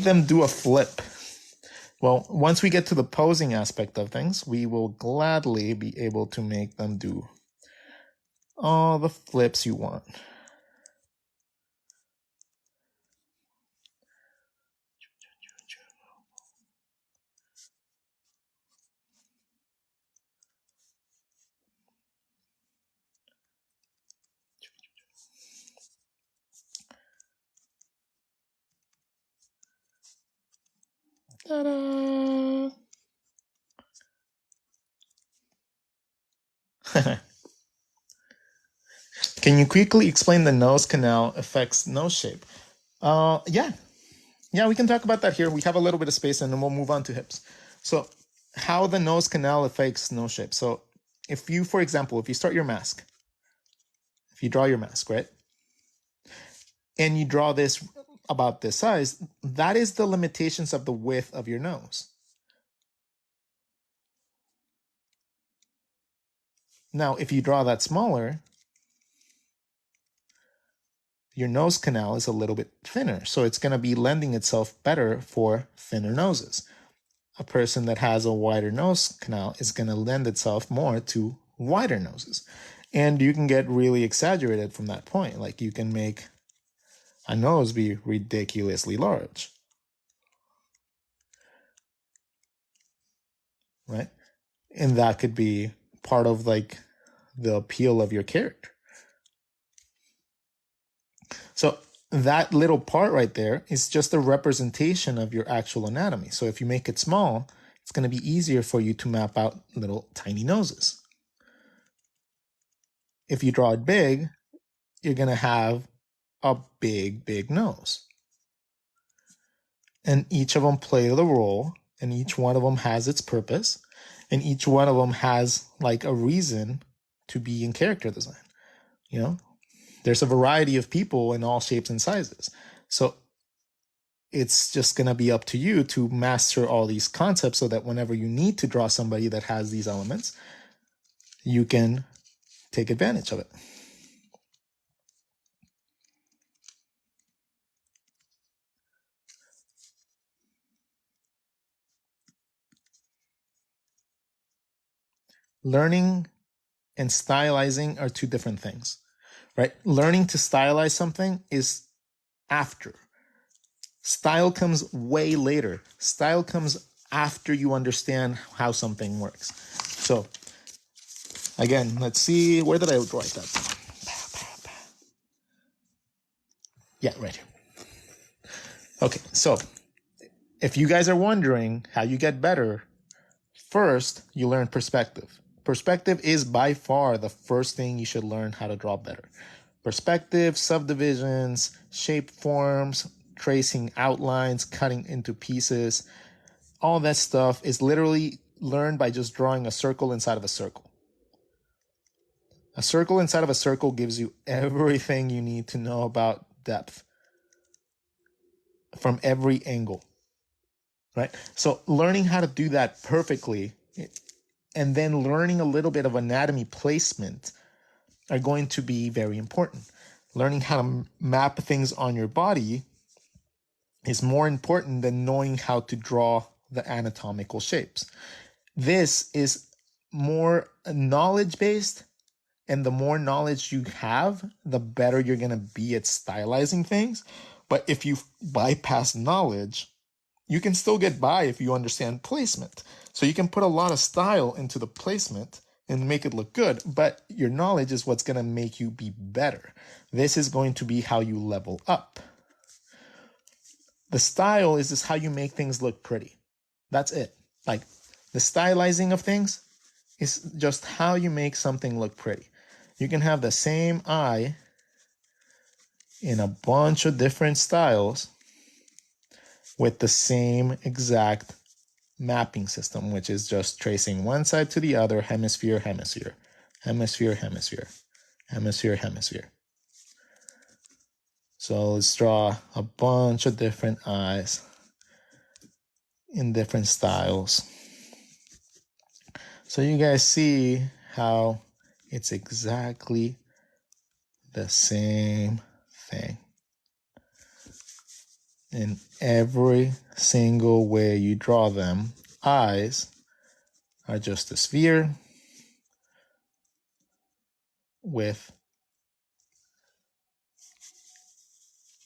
them do a flip. Well, once we get to the posing aspect of things, we will gladly be able to make them do all the flips you want. Ta-da! Can you quickly explain the nose canal affects nose shape? Yeah, we can talk about that here. We have a little bit of space and then we'll move on to hips. So how the nose canal affects nose shape. So if you, for example, if you start your mask, if you draw your mask, right? And you draw this about this size, that is the limitations of the width of your nose. Now, if you draw that smaller, your nose canal is a little bit thinner. So it's going to be lending itself better for thinner noses. A person that has a wider nose canal is going to lend itself more to wider noses. And you can get really exaggerated from that point. Like you can make a nose be ridiculously large. Right? And that could be part of like the appeal of your character. So that little part right there is just a representation of your actual anatomy. So if you make it small, it's going to be easier for you to map out little tiny noses. If you draw it big, you're going to have a big, big nose. And each of them play the role, and each one of them has its purpose, and each one of them has like a reason to be in character design. You know, there's a variety of people in all shapes and sizes. So it's just going to be up to you to master all these concepts so that whenever you need to draw somebody that has these elements, you can take advantage of it. Learning and stylizing are two different things, right? Learning to stylize something is after. Style comes way later. Style comes after you understand how something works. So, again, let's see. Where did I write that? Yeah, right here. Okay, so if you guys are wondering how you get better, first, you learn perspective. Perspective is by far the first thing you should learn how to draw better. Perspective, subdivisions, shape forms, tracing outlines, cutting into pieces, all that stuff is literally learned by just drawing a circle inside of a circle. A circle inside of a circle gives you everything you need to know about depth from every angle, right? So learning how to do that perfectly and then learning a little bit of anatomy placement are going to be very important. Learning how to map things on your body is more important than knowing how to draw the anatomical shapes. This is more knowledge based, and the more knowledge you have, the better you're going to be at stylizing things. But if you bypass knowledge, you can still get by if you understand placement. So you can put a lot of style into the placement and make it look good, but your knowledge is what's going to make you be better. This is going to be how you level up. The style is just how you make things look pretty. That's it. Like the stylizing of things is just how you make something look pretty. You can have the same eye in a bunch of different styles with the same exact mapping system, which is just tracing one side to the other, hemisphere, hemisphere, hemisphere, hemisphere, hemisphere, hemisphere. So let's draw a bunch of different eyes in different styles. So you guys see how it's exactly the same thing. In every single way you draw them, eyes are just a sphere with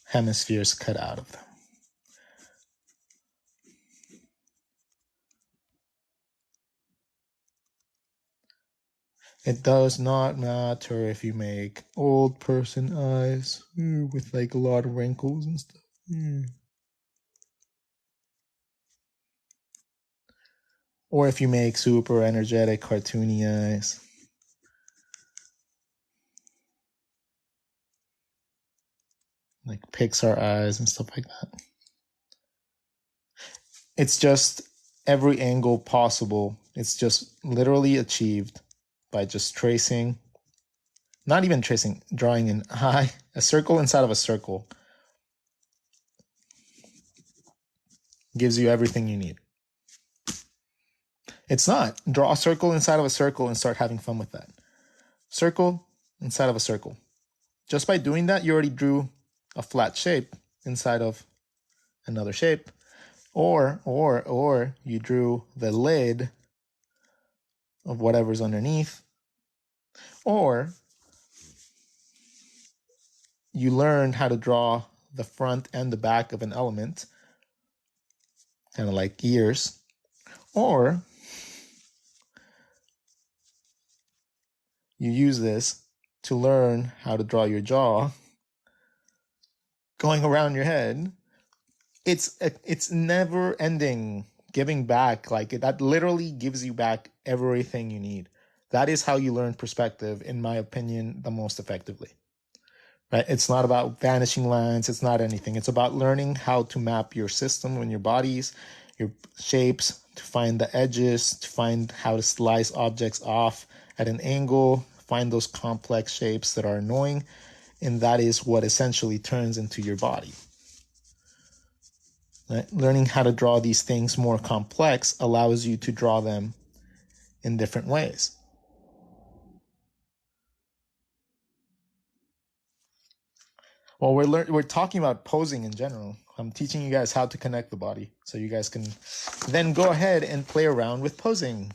hemispheres cut out of them. It does not matter if you make old person eyes with like a lot of wrinkles and stuff. Or if you make super energetic cartoony eyes. Like Pixar eyes and stuff like that. It's just every angle possible. It's just literally achieved by just tracing, not even tracing, drawing an eye, a circle inside of a circle gives you everything you need. It's not. Draw a circle inside of a circle and start having fun with that. circle inside of a circle. Just by doing that, you already drew a flat shape inside of another shape. Or you drew the lid of whatever's underneath. Or you learned how to draw the front and the back of an element, kind of like ears. Or you use this to learn how to draw your jaw going around your head. It's never ending giving back. Like that literally gives you back everything you need. That is how you learn perspective, in my opinion, the most effectively. Right? It's not about vanishing lines. It's not anything. It's about learning how to map your system and your bodies, your shapes, to find the edges, to find how to slice objects off at an angle, find those complex shapes that are annoying. And that is what essentially turns into your body. Right? Learning how to draw these things more complex allows you to draw them in different ways. Well, we're talking about posing in general. I'm teaching you guys how to connect the body, so you guys can then go ahead and play around with posing.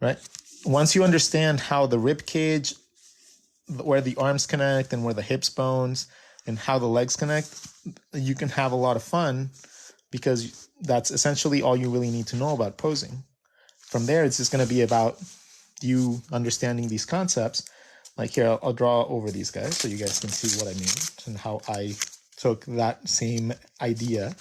Right? Once you understand how the rib cage, where the arms connect and where the hips bones and how the legs connect, you can have a lot of fun, because that's essentially all you really need to know about posing. From there, it's just going to be about you understanding these concepts. Like here, I'll draw over these guys so you guys can see what I mean and how I took that same idea.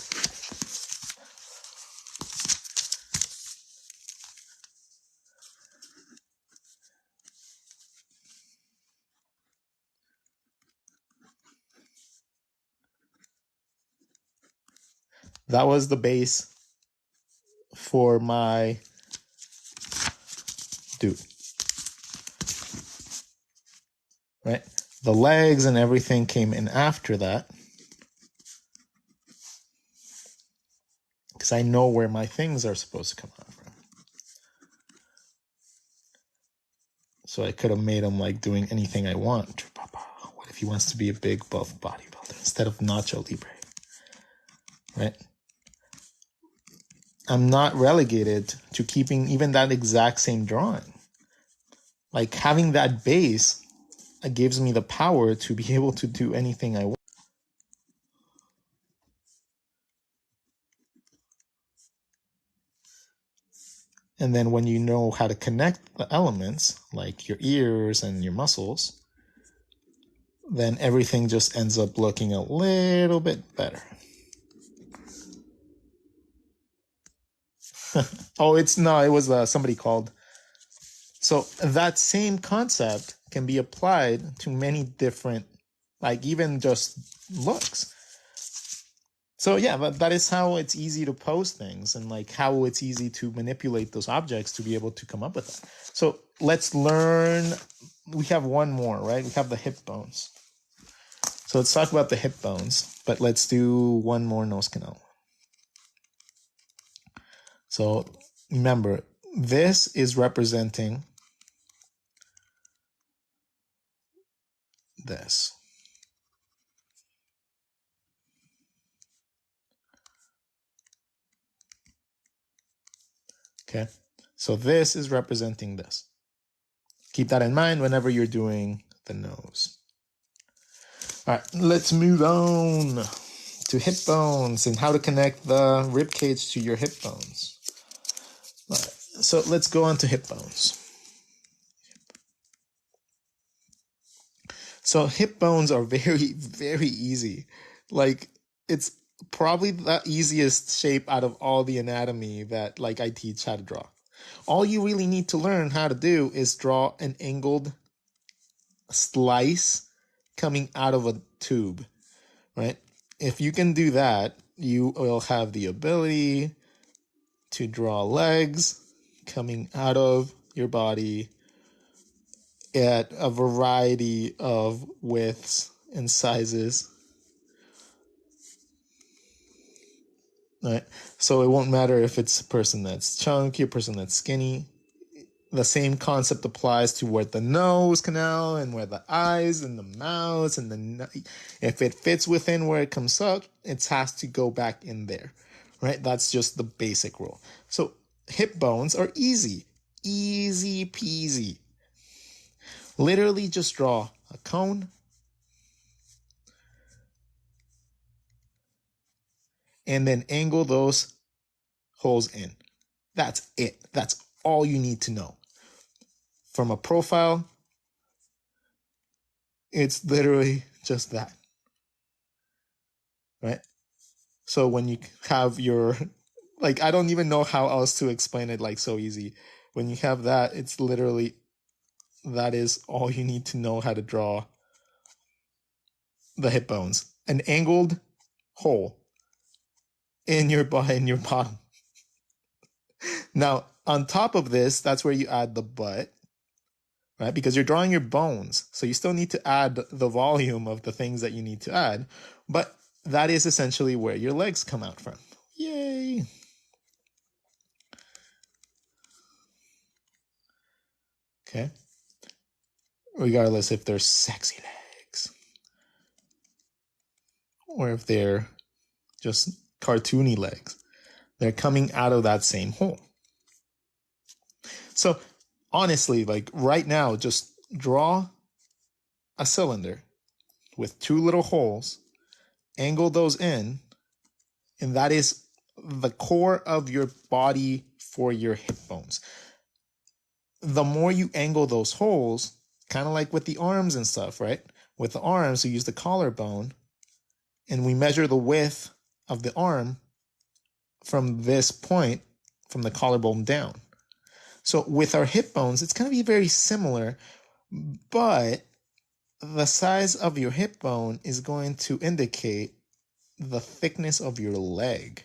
That was the base for my dude. Right? The legs and everything came in after that, because I know where my things are supposed to come out from. So I could have made him like doing anything I want. What if he wants to be a big buff bodybuilder instead of Nacho Libre? Right? I'm not relegated to keeping even that exact same drawing. Like having that base gives me the power to be able to do anything I want. And then when you know how to connect the elements, like your ears and your muscles, then everything just ends up looking a little bit better. Oh, it was somebody called. So that same concept can be applied to many different, like even just looks. So yeah, that is how it's easy to pose things, and like how it's easy to manipulate those objects to be able to come up with that. So let's learn. We have one more, right? We have the hip bones. So let's talk about the hip bones, but let's do one more nose canal. So remember, this is representing this. Okay, so this is representing this. Keep that in mind whenever you're doing the nose. All right, let's move on to hip bones and how to connect the rib cage to your hip bones. All right, so let's go on to hip bones. So hip bones are very, very easy. Like it's probably the easiest shape out of all the anatomy that like I teach how to draw. All you really need to learn how to do is draw an angled slice coming out of a tube, right? If you can do that, you will have the ability to draw legs coming out of your body at a variety of widths and sizes. Right? So it won't matter if it's a person that's chunky, a person that's skinny. the same concept applies to where the nose canal and where the eyes and the mouth and if it fits within where it comes out, it has to go back in there, right? That's just the basic rule. So hip bones are easy peasy. Literally just draw a cone and then angle those holes in. That's it. That's all you need to know. From a profile, it's literally just that, right? So when you have your, like, I don't even know how else to explain it, like, so easy. When you have that, it's literally, that is all you need to know how to draw the hip bones. An angled hole in your bottom. Now, on top of this, that's where you add the butt, right? Because you're drawing your bones. So you still need to add the volume of the things that you need to add. But that is essentially where your legs come out from. Yay. Okay. Regardless if they're sexy legs or if they're just cartoony legs, they're coming out of that same hole. So honestly, like right now, just draw a cylinder with two little holes, angle those in, and that is the core of your body for your hip bones. The more you angle those holes, kind of like with the arms and stuff, right? With the arms, we use the collarbone and we measure the width of the arm from this point, from the collarbone down. So with our hip bones, it's going to be very similar, but the size of your hip bone is going to indicate the thickness of your leg.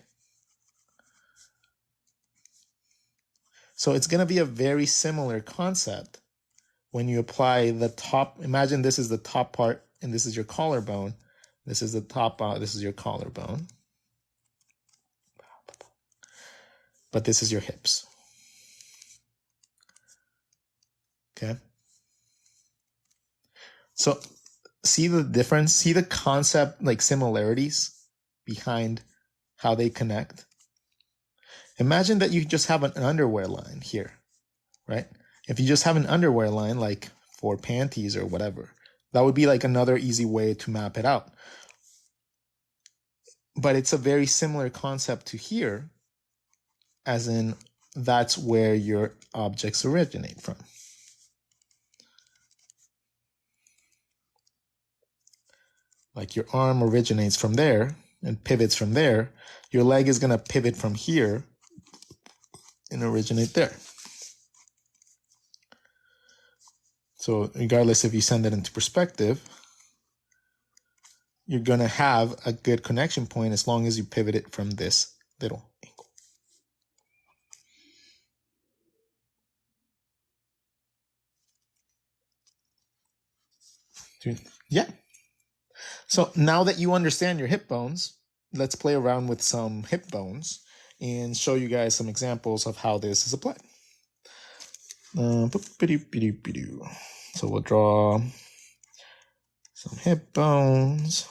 So it's going to be a very similar concept when you apply the top. Imagine this is the top part and this is your collarbone. This is the top, this is your collarbone. But this is your hips. Okay. So see the difference, see the concept, like similarities behind how they connect. Imagine that you just have an underwear line here, right? If you just have an underwear line, like for panties or whatever, that would be like another easy way to map it out. But it's a very similar concept to here, as in that's where your objects originate from. Like your arm originates from there and pivots from there. Your leg is going to pivot from here and originate there. So regardless if you send it into perspective, you're going to have a good connection point as long as you pivot it from this little angle. Yeah. So now that you understand your hip bones, let's play around with some hip bones and show you guys some examples of how this is applied. So we'll draw some hip bones.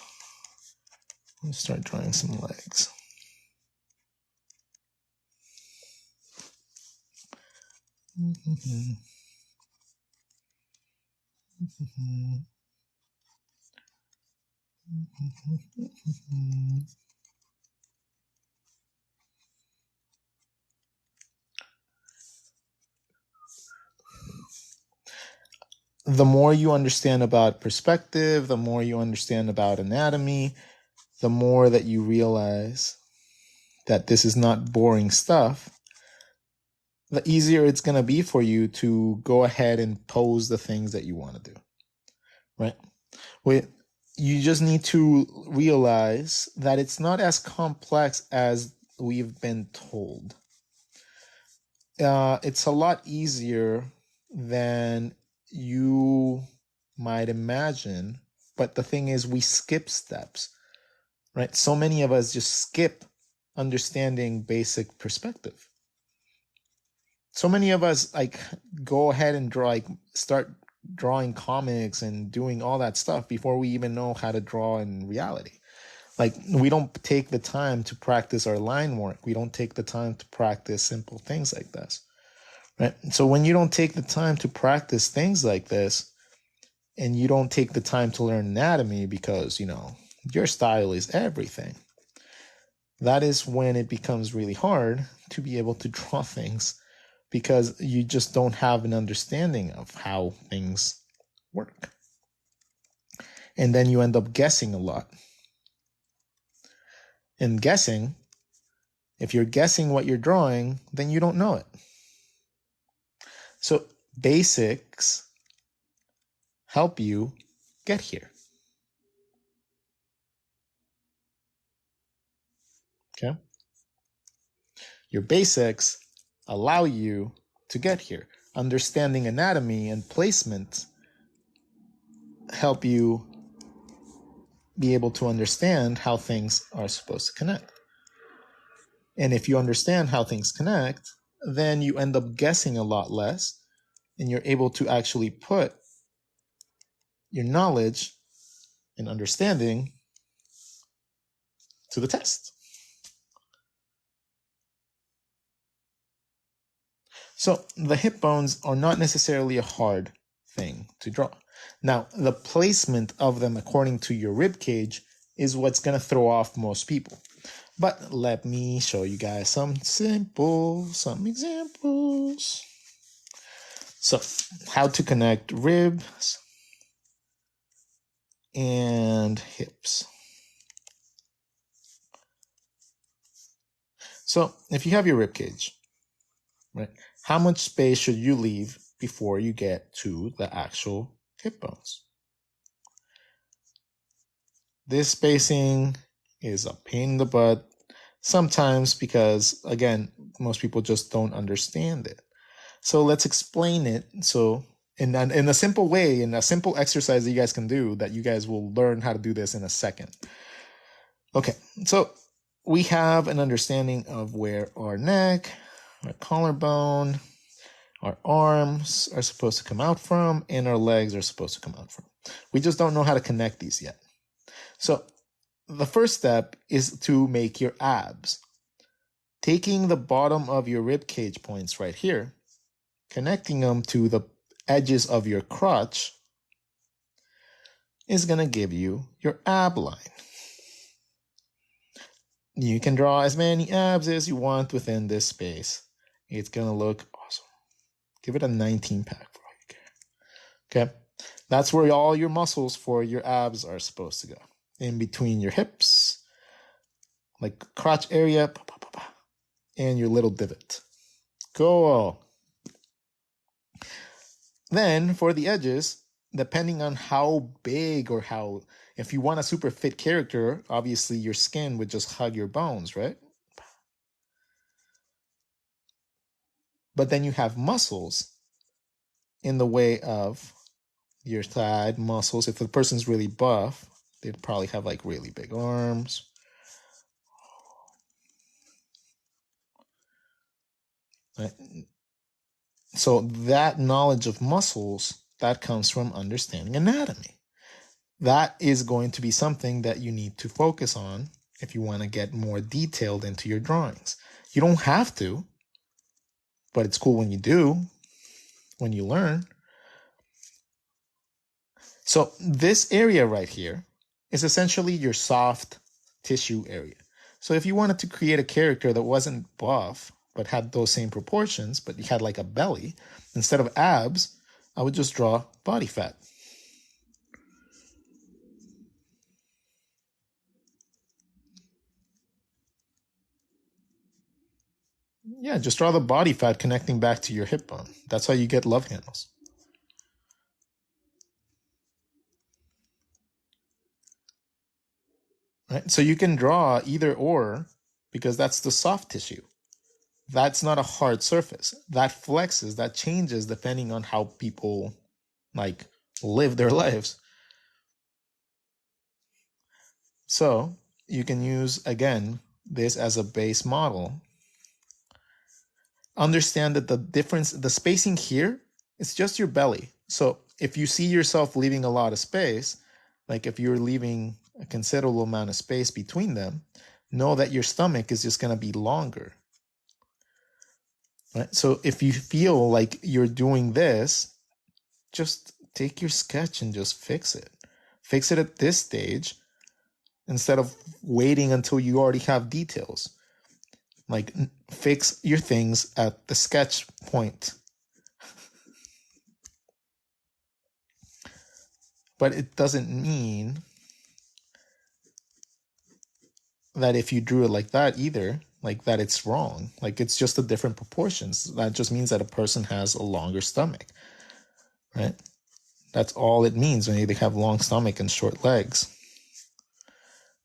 Let's start drawing some legs. The more you understand about perspective, the more you understand about anatomy, the more that you realize that this is not boring stuff, the easier it's going to be for you to go ahead and pose the things that you want to do, right? You just need to realize that it's not as complex as we've been told. It's a lot easier than you might imagine. But the thing is, we skip steps, right? So many of us just skip understanding basic perspective. So many of us like go ahead and draw, like start drawing comics and doing all that stuff before we even know how to draw in reality. Like we don't take the time to practice our line work. We don't take the time to practice simple things like this. Right? So when you don't take the time to practice things like this, and you don't take the time to learn anatomy because, your style is everything, that is when it becomes really hard to be able to draw things because you just don't have an understanding of how things work. And then you end up guessing a lot. And guessing, if you're guessing what you're drawing, then you don't know it. So basics help you get here. Okay? Your basics allow you to get here. Understanding anatomy and placement help you be able to understand how things are supposed to connect. And if you understand how things connect, then you end up guessing a lot less and you're able to actually put your knowledge and understanding to the test. So the hip bones are not necessarily a hard thing to draw. Now, the placement of them according to your rib cage is what's going to throw off most people. But let me show you guys some examples. So, how to connect ribs and hips. So, if you have your rib cage, right, how much space should you leave before you get to the actual hip bones? This spacing is a pain in the butt sometimes because, again, most people just don't understand it. So let's explain it. So in a simple way, in a simple exercise that you guys can do, that you guys will learn how to do this in a second. Okay, so we have an understanding of where our neck, our collarbone, our arms are supposed to come out from, and our legs are supposed to come out from. We just don't know how to connect these yet. So the first step is to make your abs. Taking the bottom of your rib cage points right here, connecting them to the edges of your crotch is going to give you your ab line. You can draw as many abs as you want within this space. It's going to look awesome. Give it a 19 pack for all you care. Okay? That's where all your muscles for your abs are supposed to go. In between your hips, like crotch area, and your little divot. Cool. Then for the edges, depending on how big or if you want a super fit character, obviously your skin would just hug your bones, right? But then you have muscles in the way of your thigh muscles. If the person's really buff, they'd probably have like really big arms. Right? So that knowledge of muscles, that comes from understanding anatomy. That is going to be something that you need to focus on if you want to get more detailed into your drawings. You don't have to, but it's cool when you do, when you learn. So this area right here is essentially your soft tissue area. So if you wanted to create a character that wasn't buff, but had those same proportions, but you had like a belly, instead of abs, I would just draw body fat. Yeah, just draw the body fat connecting back to your hip bone. That's how you get love handles. Right? So you can draw either or because that's the soft tissue. That's not a hard surface. That flexes, that changes depending on how people like live their lives. So you can use, again, this as a base model understand that the spacing here, it's just your belly. So if you see yourself leaving a lot of space, like if you're leaving a considerable amount of space between them, know that your stomach is just going to be longer. Right? So if you feel like you're doing this, just take your sketch and just fix it. Fix it at this stage instead of waiting until you already have details. Like, fix your things at the sketch point. But it doesn't mean that if you drew it like that either, like that it's wrong. Like, it's just the different proportions. That just means that a person has a longer stomach, right? That's all it means when they have long stomach and short legs.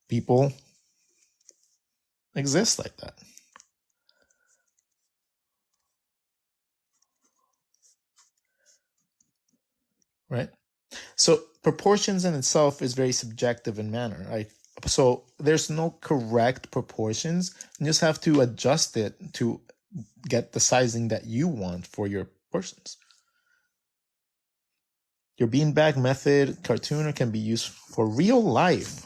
People exist like that. Right? So proportions in itself is very subjective in manner. Right? So there's no correct proportions. You just have to adjust it to get the sizing that you want for your persons. Your beanbag method cartooner can be used for real life.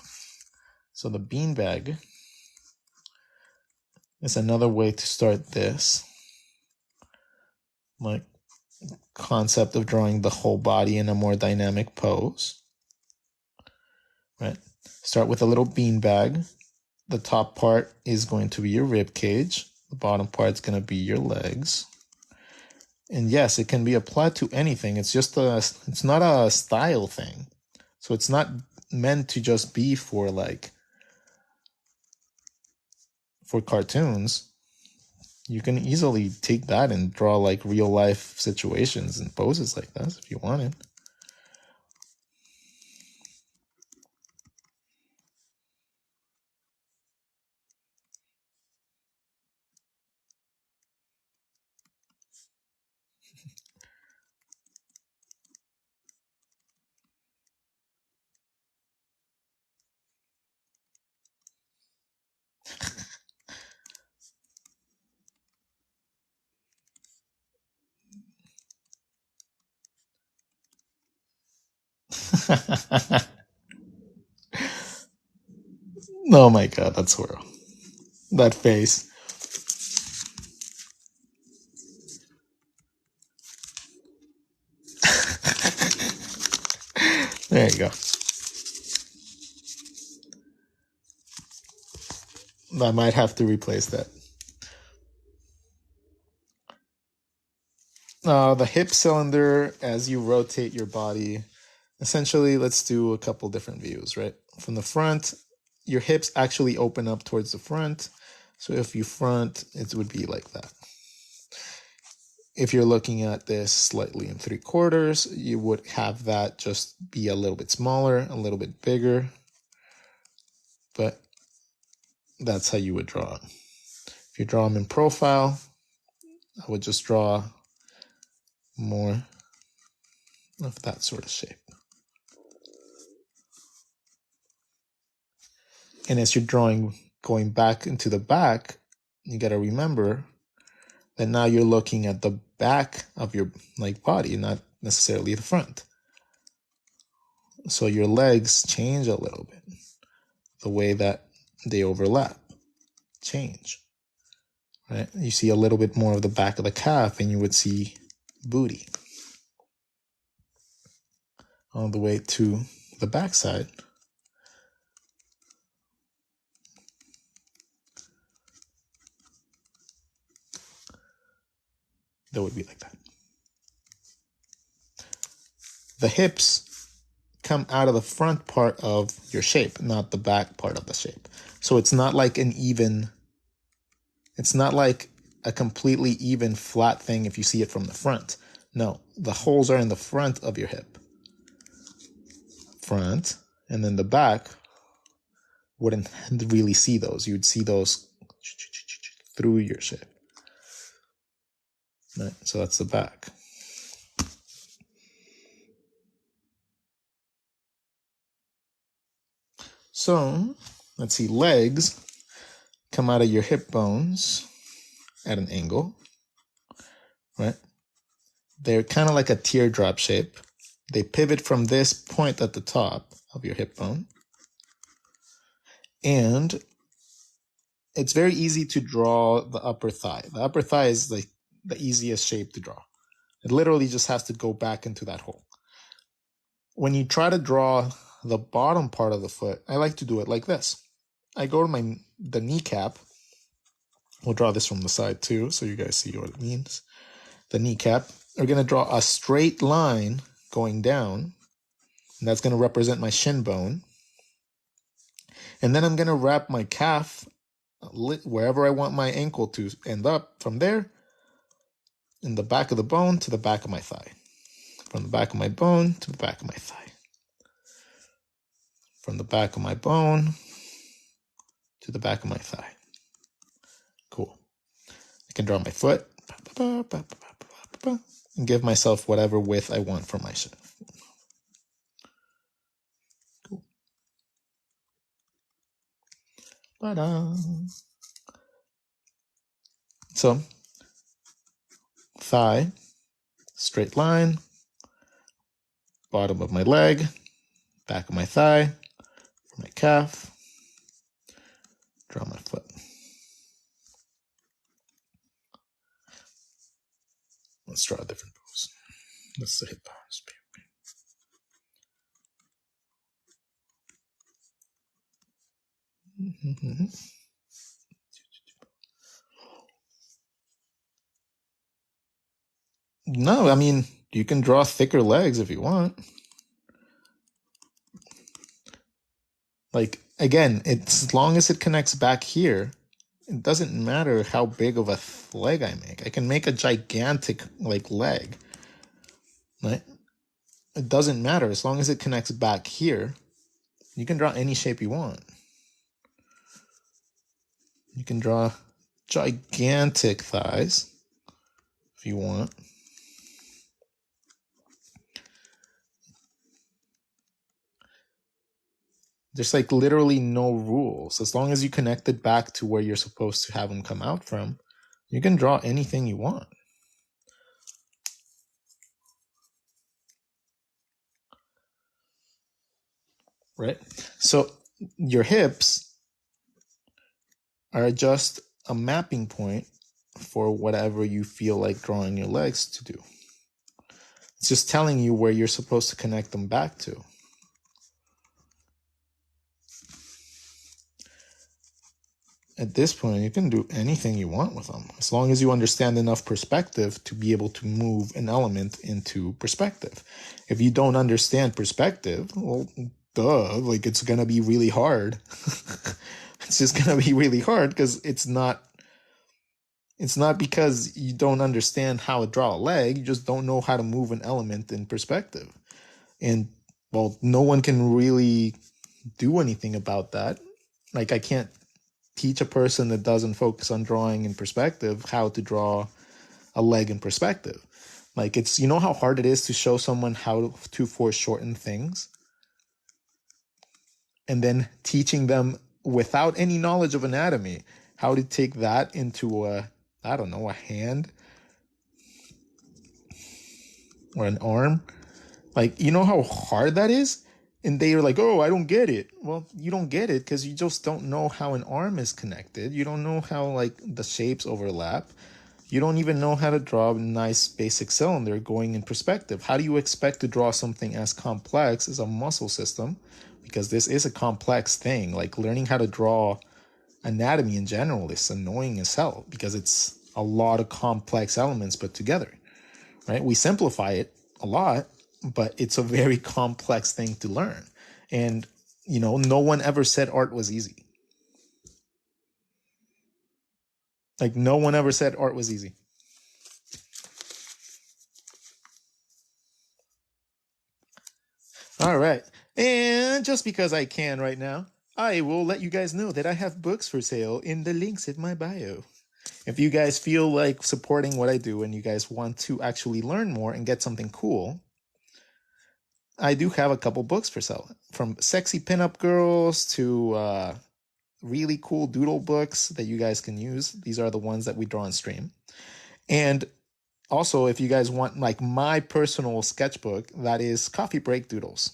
So the beanbag is another way to start this. Like, concept of drawing the whole body in a more dynamic pose. Right? Start with a little beanbag. The top part is going to be your rib cage. The bottom part is going to be your legs. And yes, it can be applied to anything. It's not a style thing. So it's not meant to just be for cartoons. You can easily take that and draw like real life situations and poses like that if you wanted. Oh my god, that's horrible. That face. There you go. I might have to replace that. The hip cylinder, as you rotate your body, essentially, let's do a couple different views, right? From the front, your hips actually open up towards the front. So if you front, it would be like that. If you're looking at this slightly in 3/4, you would have that just be a little bit smaller, a little bit bigger. But that's how you would draw them. If you draw them in profile, I would just draw more of that sort of shape. And as you're going back into the back, you got to remember that now you're looking at the back of your body, not necessarily the front. So your legs change a little bit. The way that they overlap change. Right? You see a little bit more of the back of the calf and you would see booty. On the way to the backside, that would be like that. The hips come out of the front part of your shape, not the back part of the shape. So it's not like it's not like a completely even flat thing if you see it from the front. No, the holes are in the front of your hip. Front, and then the back wouldn't really see those. You'd see those through your shape. Right? So that's the back. So let's see, legs come out of your hip bones at an angle. right? They're kind of like a teardrop shape. They pivot from this point at the top of your hip bone. And it's very easy to draw the upper thigh. The upper thigh is like the easiest shape to draw. It literally just has to go back into that hole. When you try to draw the bottom part of the foot, I like to do it like this. I go to the kneecap. We'll draw this from the side too, so you guys see what it means. The kneecap. We're going to draw a straight line going down, and that's going to represent my shin bone. And then I'm going to wrap my calf wherever I want my ankle to end up from there, in the back of the bone to the back of my thigh. From the back of my bone to the back of my thigh. From the back of my bone to the back of my thigh. Cool. I can draw my foot and give myself whatever width I want for my shin. Cool. Ta-da. So, thigh, straight line, bottom of my leg, back of my thigh, for my calf, draw my foot. Let's draw a different pose. Let's the hip bones. No, I mean, you can draw thicker legs if you want. Like, again, it's as long as it connects back here, it doesn't matter how big of a leg I make. I can make a gigantic, like, leg, right? It doesn't matter. As long as it connects back here, you can draw any shape you want. You can draw gigantic thighs if you want. There's like literally no rules. As long as you connect it back to where you're supposed to have them come out from, you can draw anything you want. Right? So your hips are just a mapping point for whatever you feel like drawing your legs to do. It's just telling you where you're supposed to connect them back to. At this point, you can do anything you want with them, as long as you understand enough perspective to be able to move an element into perspective. If you don't understand perspective, well, duh, like it's going to be really hard. It's just going to be really hard because it's not because you don't understand how to draw a leg, you just don't know how to move an element in perspective. And, well, no one can really do anything about that. Like, I can't teach a person that doesn't focus on drawing in perspective how to draw a leg in perspective. Like, it's, you know how hard it is to show someone how to foreshorten things? And then teaching them without any knowledge of anatomy how to take that into a hand or an arm. Like, you know how hard that is? And they are like, oh, I don't get it. Well, you don't get it because you just don't know how an arm is connected. You don't know how, like, the shapes overlap. You don't even know how to draw a nice basic cylinder going in perspective. How do you expect to draw something as complex as a muscle system? Because this is a complex thing. Like, learning how to draw anatomy in general is annoying as hell because it's a lot of complex elements put together, right? We simplify it a lot, but it's a very complex thing to learn. And, you know, no one ever said art was easy. Like, no one ever said art was easy. All right. And just because I can right now, I will let you guys know that I have books for sale in the links in my bio. If you guys feel like supporting what I do and you guys want to actually learn more and get something cool, I do have a couple books for sale, from sexy pinup girls to really cool doodle books that you guys can use. These are the ones that we draw on stream. And Also, if you guys want like my personal sketchbook, that is Coffee Break Doodles.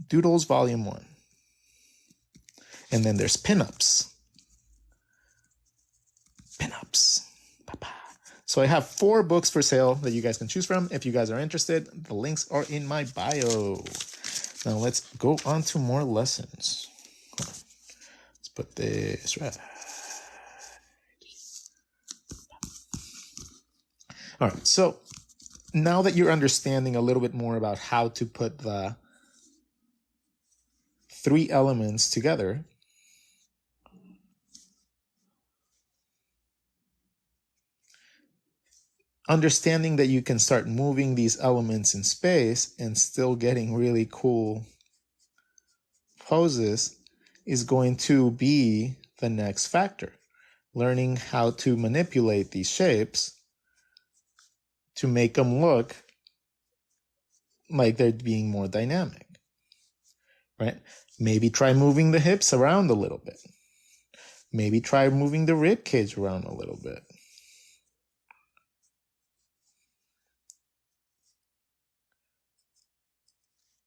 Doodles Volume 1. And then there's pinups. Pinups. So I have 4 books for sale that you guys can choose from. If you guys are interested, the links are in my bio. Now let's go on to more lessons. Let's put this right. All right, so now that you're understanding a little bit more about how to put the 3 elements together, understanding that you can start moving these elements in space and still getting really cool poses is going to be the next factor. Learning how to manipulate these shapes to make them look like they're being more dynamic, right? Maybe try moving the hips around a little bit. Maybe try moving the rib cage around a little bit.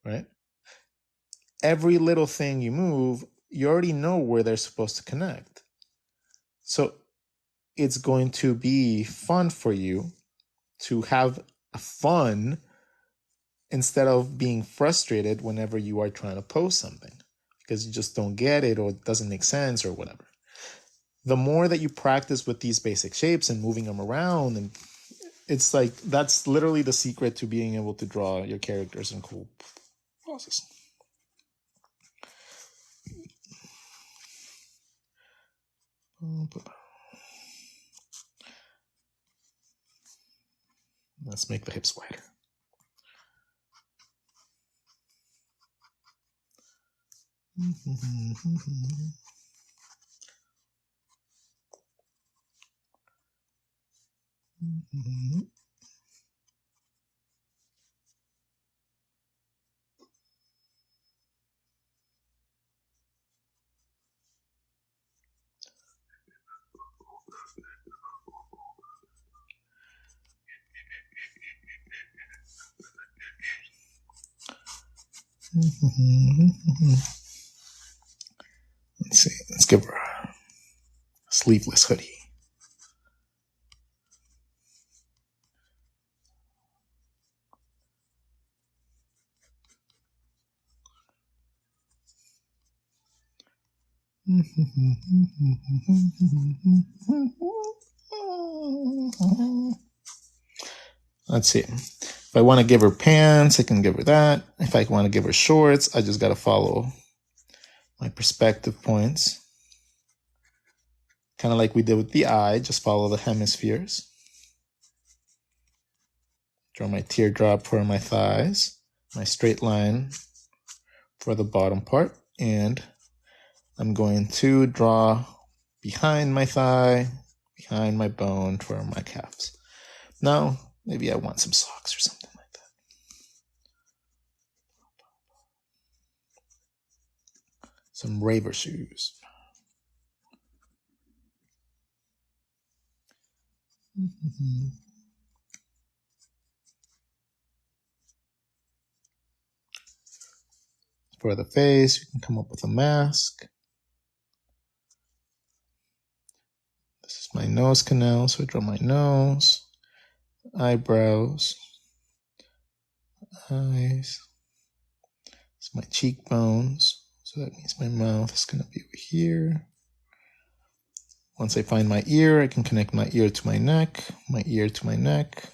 Right? Every little thing you move, you already know where they're supposed to connect. So it's going to be fun for you to have fun instead of being frustrated whenever you are trying to post something because you just don't get it or it doesn't make sense or whatever. The more that you practice with these basic shapes and moving them around, and it's like that's literally the secret to being able to draw your characters in cool poses. Let's make the hips wider. Let's see. Let's give her a sleeveless hoodie. Let's see. If I want to give her pants, I can give her that. If I want to give her shorts, I just got to follow my perspective points. Kind of like we did with the eye, just follow the hemispheres. Draw my teardrop for my thighs, my straight line for the bottom part, and I'm going to draw behind my thigh, behind my bone for my calves. Now, maybe I want some socks or something like that. Some raver shoes. For the face, you can come up with a mask. This is my nose canal, so I draw my nose, eyebrows, eyes. It's my cheekbones, so that means my mouth is going to be over here. Once I find my ear, I can connect my ear to my neck, my ear to my neck.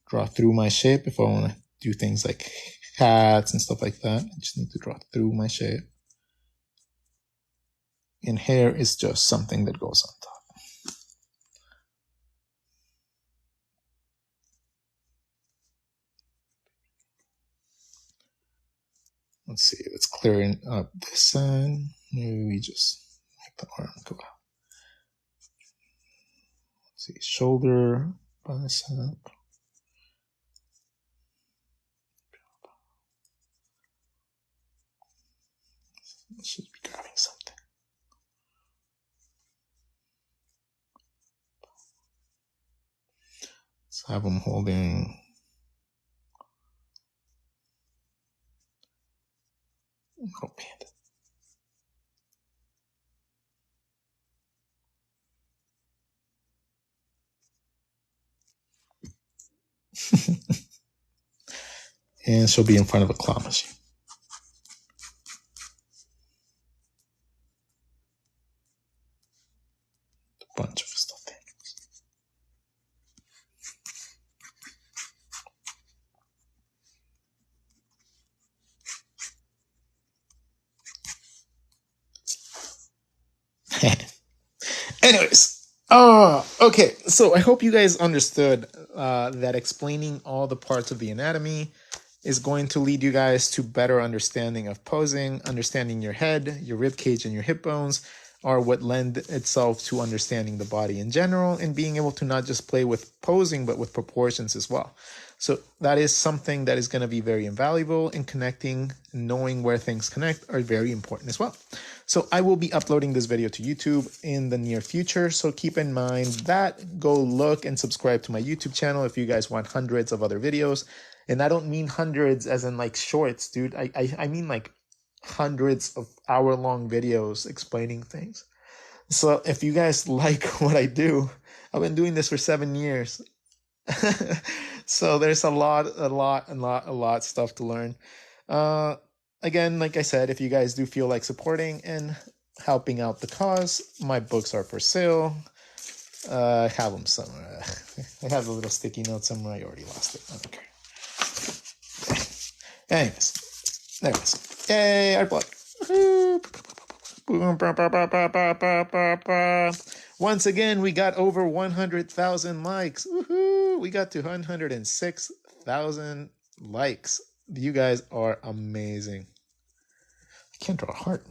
Draw through my shape if I want to do things like hats and stuff like that. I just need to draw through my shape. And hair is just something that goes on top. Let's see, let's clear up this side. Maybe we just make the arm go out. Let's see, shoulder, bicep. have him holding oh man. And she'll be in front of a claw machine. A bunch of stuff there. Anyways, okay. So I hope you guys understood that explaining all the parts of the anatomy is going to lead you guys to better understanding of posing, understanding your head, your rib cage, and your hip bones are what lend itself to understanding the body in general and being able to not just play with posing but with proportions as well. So that is something that is going to be very invaluable in connecting, knowing where things connect are very important as well. So I will be uploading this video to YouTube in the near future. So keep in mind that. Go look and subscribe to my YouTube channel if you guys want hundreds of other videos. And I don't mean hundreds as in like shorts, dude. I mean like hundreds of hour-long videos explaining things. So if you guys like what I do, I've been doing this for 7 years. So there's a lot stuff to learn. Again, like I said, if you guys do feel like supporting and helping out the cause, my books are for sale. I have them somewhere. I have a little sticky note somewhere. I already lost it. I don't care. Anyways, there it is. Yay, art block. Once again, we got over 100,000 likes. Woohoo! We got to 106,000 likes. You guys are amazing. I can't draw a heart.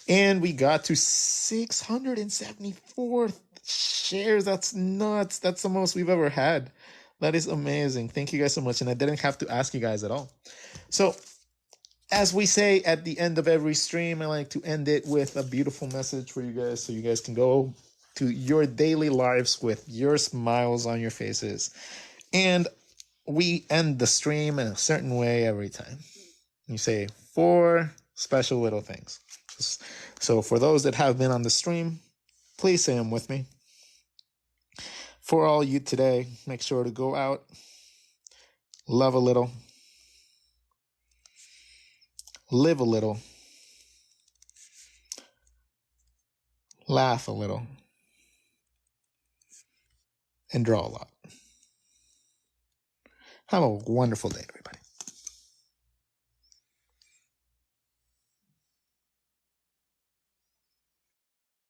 And we got to 674 shares. That's nuts. That's the most we've ever had. That is amazing. Thank you guys so much. And I didn't have to ask you guys at all. So, as we say at the end of every stream, I like to end it with a beautiful message for you guys so you guys can go to your daily lives with your smiles on your faces. And we end the stream in a certain way every time. You say 4 special little things. So for those that have been on the stream, please say them with me. For all you today, make sure to go out, love a little, live a little, laugh a little, and draw a lot. Have a wonderful day, everybody.